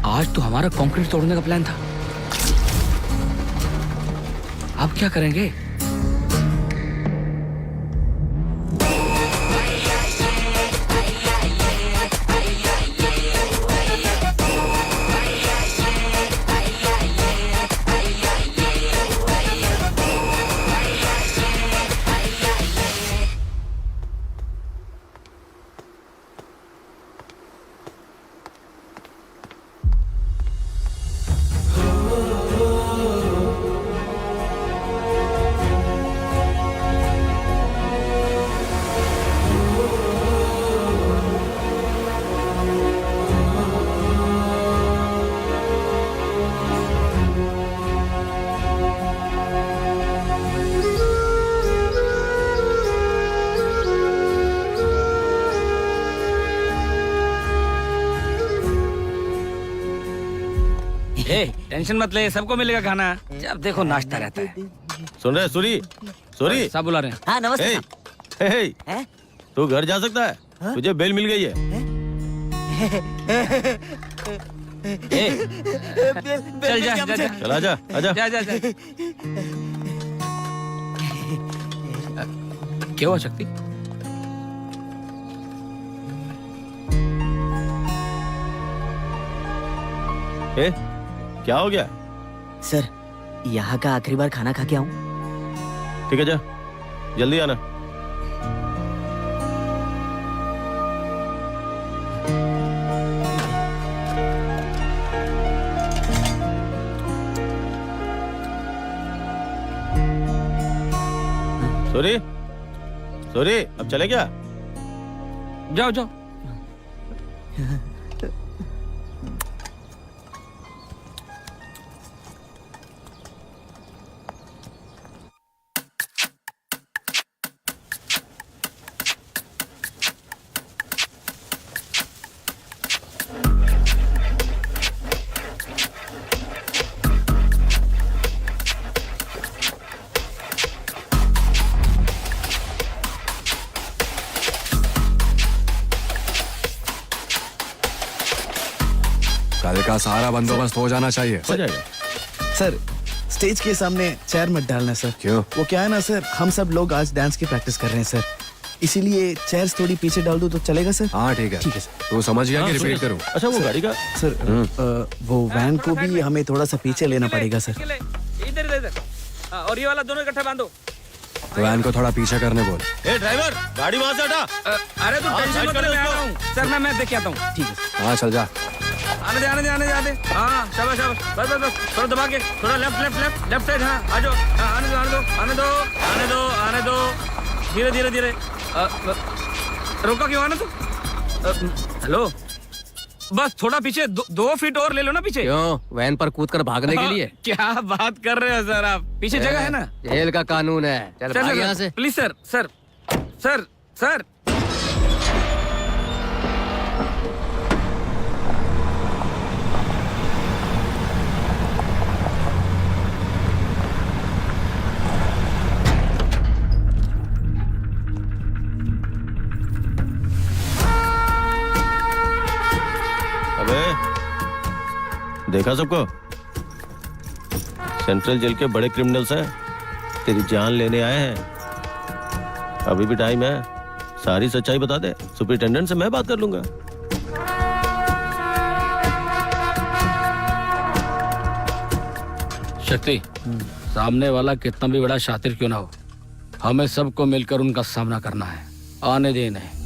आज तो हमारा कंक्रीट तोड़ने का प्लान था। अब क्या करेंगे? टेंशन मत ले, सबको मिलेगा खाना। जब देखो नाश्ता रहता है। सुन रहे सूरी? सूरी सब बुला रहे हैं। हाँ नमस्ते हे, हे, हे, तू घर जा सकता है? तुझे बेल मिल गई है। चल जा, जा, जा। चल आजा, आजा। जा, जा, जा। क्या हुआ शक्ति? ए, क्या हो गया? सर, यहाँ का आखिरी बार खाना खा के आऊँ। ठीक है, जा जल्दी आना। सूरी, सूरी, अब चले क्या? जाओ जाओ। कल का सारा बंदोबस्त हो जाना चाहिए। हो जाएगा। सर, स्टेज के सामने चेयर मत डालना सर। क्यों? वो क्या है ना सर, हम सब लोग आज डांस की प्रैक्टिस कर रहे हैं सर, इसीलिए चेयर्स थोड़ी पीछे डाल दो तो चलेगा सर? हाँ ठीक है। ठीक है सर। तू समझ गया कि रिपीट करूं? अच्छा, वो गाड़ी का सर, वो वैन को भी हमें थोड़ा सा पीछे लेना पड़ेगा सर। इधर इधर इधर। हाँ, और ये वाला दोनों इकट्ठा बांधो। तो वैन को थोड़ा पीछे करने बोल। ए ड्राइवर, गाड़ी वहां से हटा। अरे तुम टेंशन मत ले, मैं आ रहा हूँ। सर मैं देख के आता हूँ। ठीक है। हाँ चल जा। आने दे आने दे आने दे आने दे। हाँ शाबाश शाबाश, बस बस बस, थोड़ा दबा के, थोड़ा left left left left side. हाँ आ जाओ। हाँ, आने दो आने दो आने दो आने दो आने दो, धीरे धीरे धीरे। रोका क्यों? आने दो। हेलो, बस थोड़ा पीछे, 2 फीट और ले लो ना पीछे। क्यों? वैन पर कूद कर भागने के लिए? क्या बात कर रहे हो सर आप? पीछे जगह है ना? जेल का कानून है। चल सर, भाग सर, यहाँ से। Please sir sir sir sir. अबे देखा सबको? सेंट्रल जेल के बड़े क्रिमिनल्स हैं, तेरी जान लेने आए हैं। अभी भी टाइम है, सारी सच्चाई बता दे। सुपरिटेंडेंट से मैं बात कर लूंगा। शक्ति, सामने वाला कितना भी बड़ा शातिर क्यों ना हो, हमें सबको मिलकर उनका सामना करना है। आने दे इन्हें।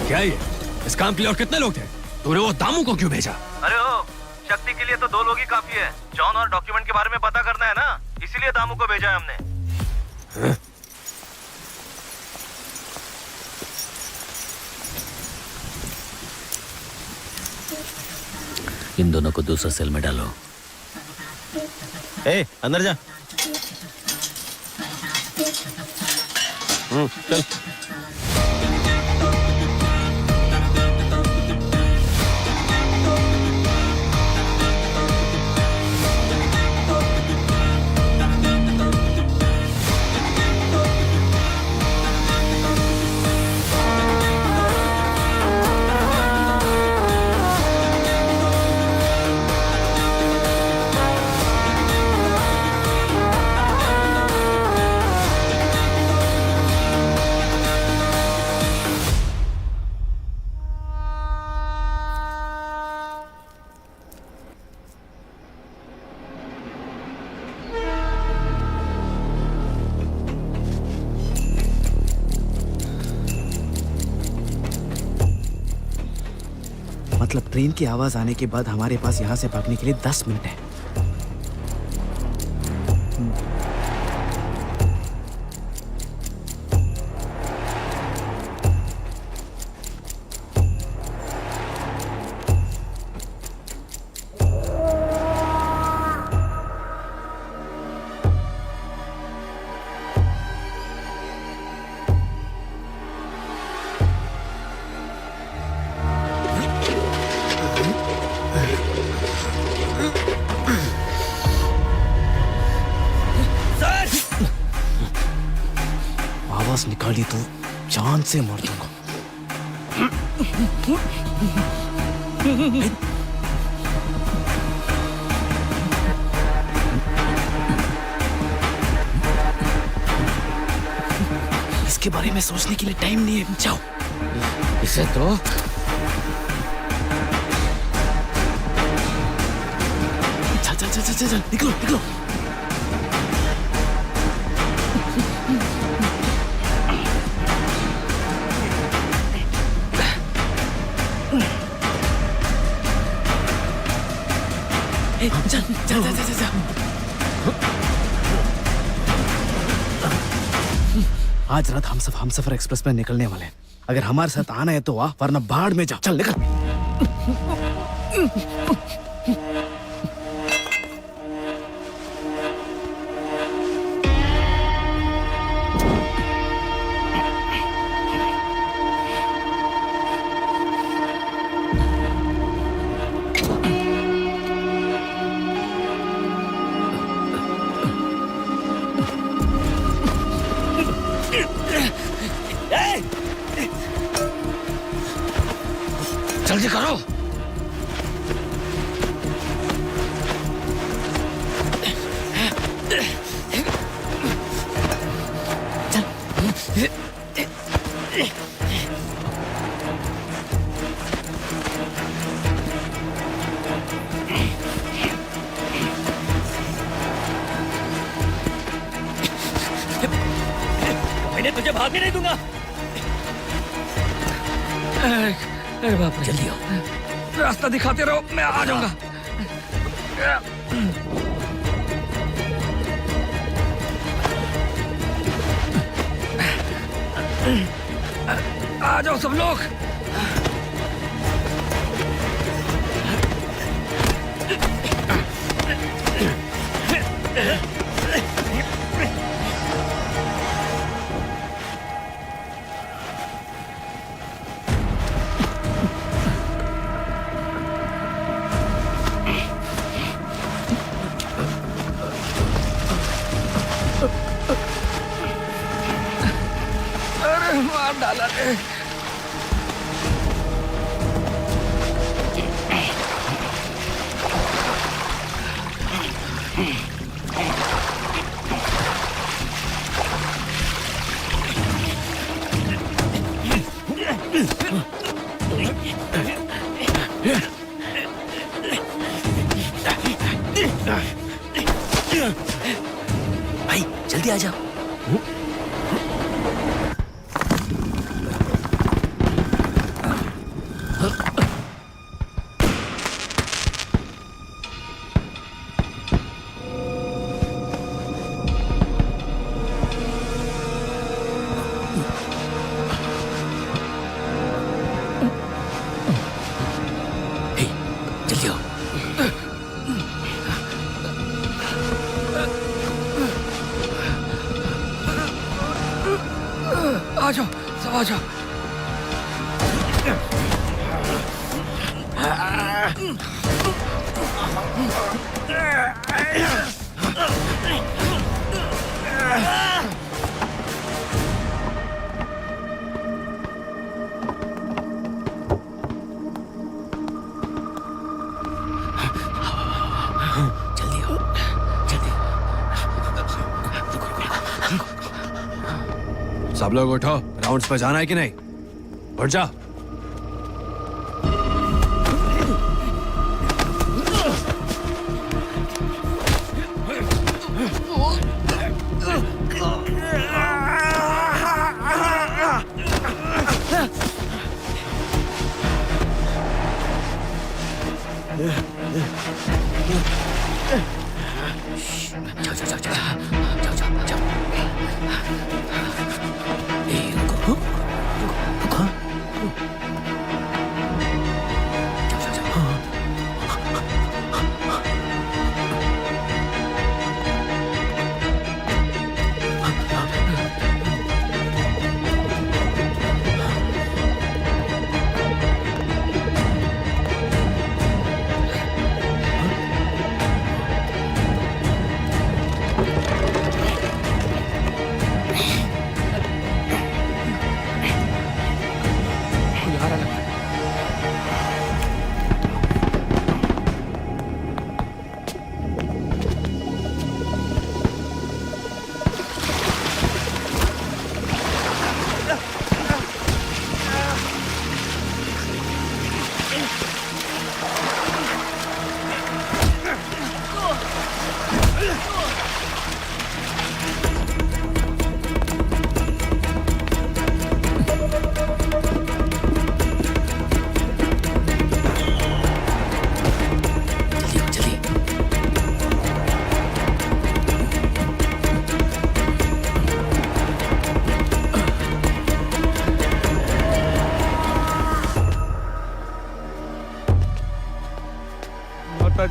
क्या ये? इस काम के लिए और कितने लोग थे? तूने वो दामू को क्यों भेजा? अरे ओ, शक्ति के लिए तो 2 लोग ही काफी है। जॉन और डॉक्यूमेंट के बारे में पता करना है ना, इसीलिए दामू को भेजा है हमने। इन दोनों को दूसरे सेल में डालो। ए, अंदर जा। चल। मतलब ट्रेन की आवाज आने के बाद हमारे पास यहाँ से भागने के लिए 10 मिनट है। आवाज निकाली तो जान से मार दूंगा। इसके बारे में सोचने के लिए टाइम नहीं है। जाओ। इसे तो चल चल चल चल चल, निकलो निकलो। चल चल चल चल चल। आज रात हम सफर एक्सप्रेस में निकलने वाले हैं। अगर हमारे साथ आना है तो आ, वरना बाढ़ में जा। चल निकल। जल्दी करो। मैंने तुझे भागने नहीं दूंगा। अरे बाप रे, जल्दी आओ। रास्ता दिखाते रहो, मैं आ जाऊंगा। आ जाओ सब लोग। अरे मार डाला रे। भाई जल्दी आ जाओ। जल्दी आओ। आ जाओ सब आ जाओ। जल्दी आओ, जल्दी। सब लोग उठो, राउंड्स पे जाना है कि नहीं? उठ जा। जाओ जाओ जाओ जाओ जाओ जाओ जाओ। रुको रुको। जाओ जाओ जाओ।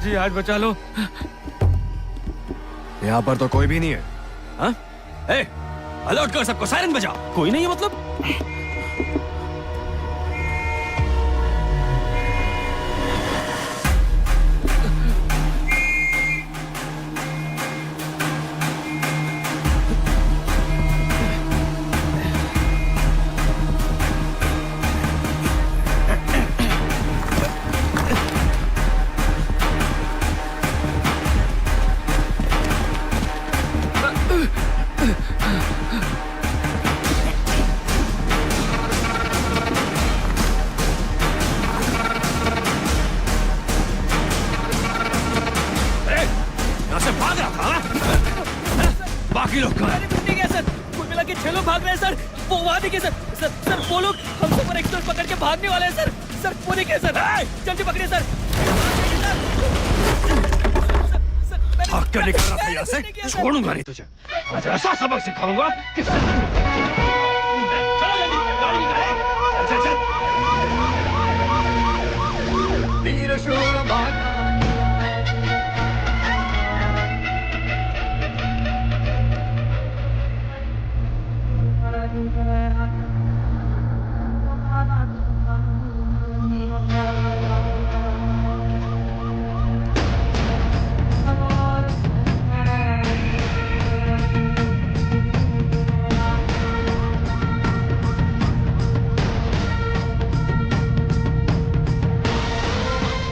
जी आज बचा लो। यहाँ पर तो कोई भी नहीं है। हाँ? ए, अलर्ट कर सबको, सायरन बजाओ। कोई नहीं है मतलब? बाकी लोग कहाँ हैं? ठीक है सर, कुल मिला के 6 लोग भाग रहे हैं सर। वो वहाँ दिखे सर। सर वो लोग हम सुपर एक्सप्रेस पकड़ के भागने वाले हैं सर। सर वो नहीं सर जल्दी पकड़िए सर भाग क्या निकल रहा था यहाँ से? छोड़ूंगा नहीं तुझे। आज ऐसा सबक सिखाऊंगा कि वीर शूर भाग।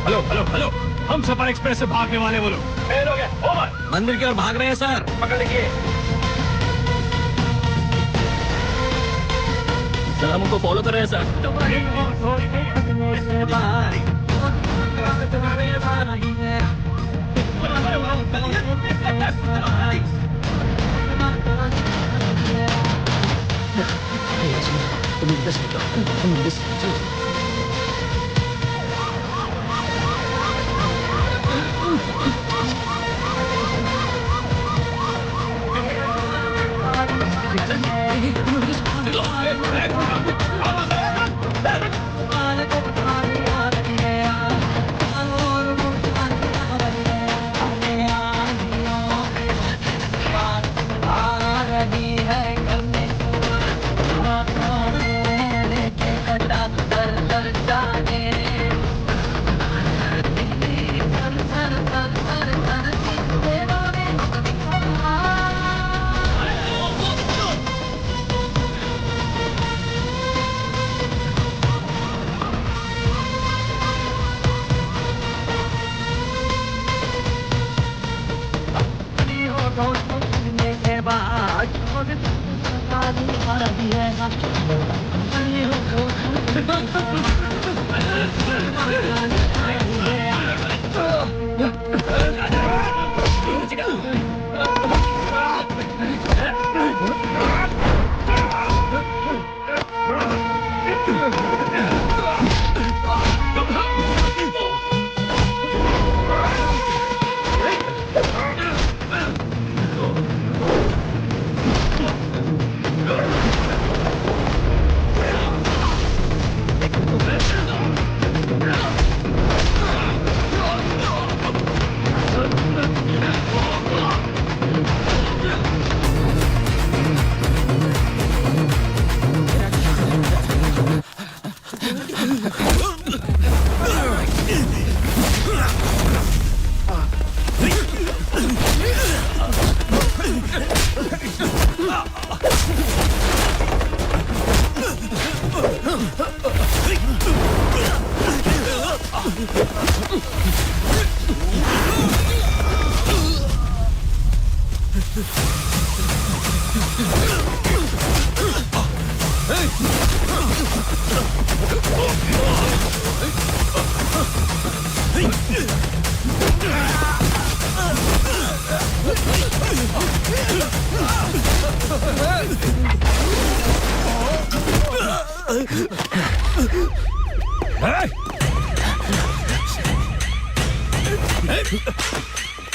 हेलो हेलो हेलो, हम सफर एक्सप्रेस से भागने वाले वो लोग फेल हो गए। ओवर। मंदिर की ओर भाग रहे हैं सर। पकड़ लीजिए। सर हम उनको फॉलो कर रहे हैं सर।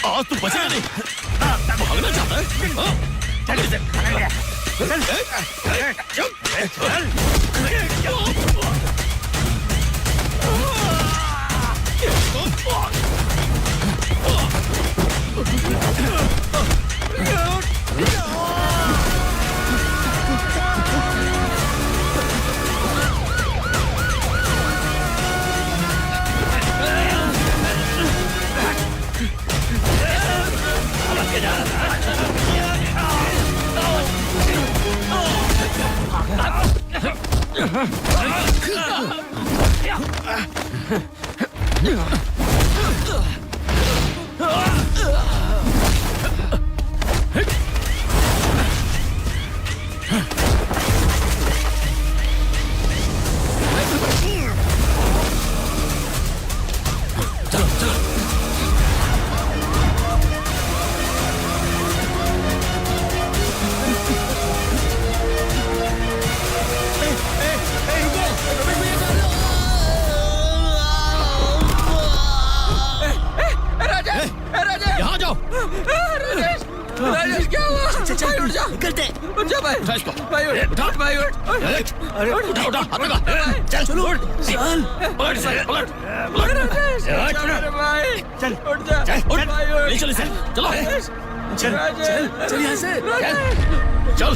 आज तू बचेगा नहीं। भागना चाहता है? उठा इसको। भाई उठा भाई उठ। अरे उठा उठा हाथ लगा। चल चलो चल पलट पलट अरे भाई चल उठ जा चल भाई उठ। ले चल इसे चलो चल चल चल यहाँ से चल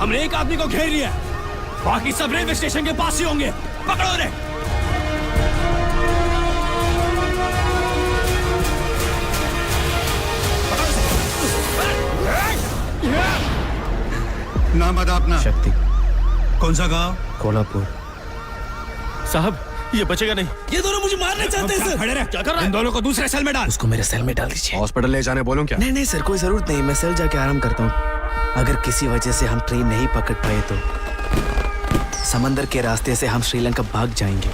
हमने एक आदमी को घेर लिया, बाकी सब रेलवे स्टेशन के पास ही होंगे। पकड़ो रे। नाम बता अपना। शक्ति। कौन सा गांव? कोल्हापुर। साहब ये बचेगा नहीं। ये दोनों मुझे मारने चाहते हैं सर। खड़े रहे। क्या कर रहा है? इन दोनों को दूसरे सेल में डाल। उसको मेरे सेल में डाल दीजिए। हॉस्पिटल ले जाने बोलूं क्या? नहीं नहीं सर, कोई जरूरत नहीं, मैं सेल जाके आराम करता हूँ। अगर किसी वजह से हम ट्रेन नहीं पकड़ पाए तो समंदर के रास्ते से हम श्रीलंका भाग जाएंगे।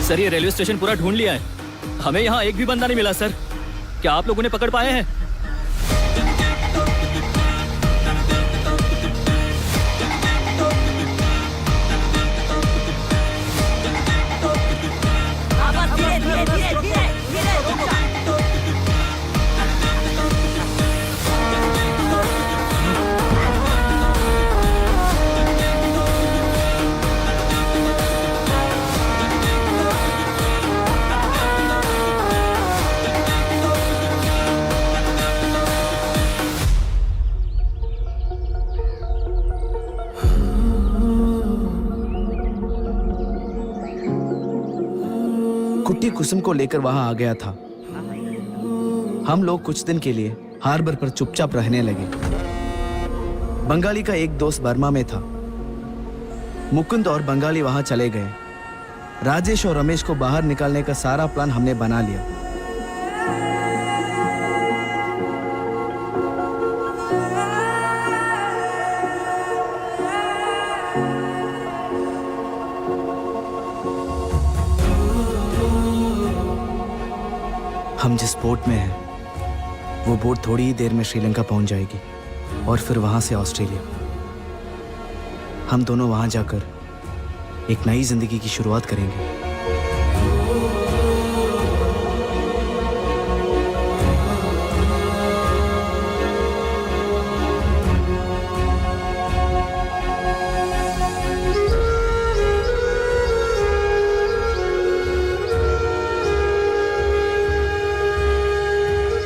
सर ये रेलवे स्टेशन पूरा ढूंढ लिया है, हमें यहाँ एक भी बंदा नहीं मिला सर। क्या आप लोगों ने पकड़ पाए हैं? कुट्टी कुसुम को लेकर वहां आ गया था। हम लोग कुछ दिन के लिए हार्बर पर चुपचाप रहने लगे। बंगाली का एक दोस्त बर्मा में था। मुकुंद और बंगाली वहां चले गए। राजेश और रमेश को बाहर निकालने का सारा प्लान हमने बना लिया। हम जिस बोट में हैं, वो बोट थोड़ी ही देर में श्रीलंका पहुंच जाएगी और फिर वहां से ऑस्ट्रेलिया। हम दोनों वहां जाकर एक नई जिंदगी की शुरुआत करेंगे।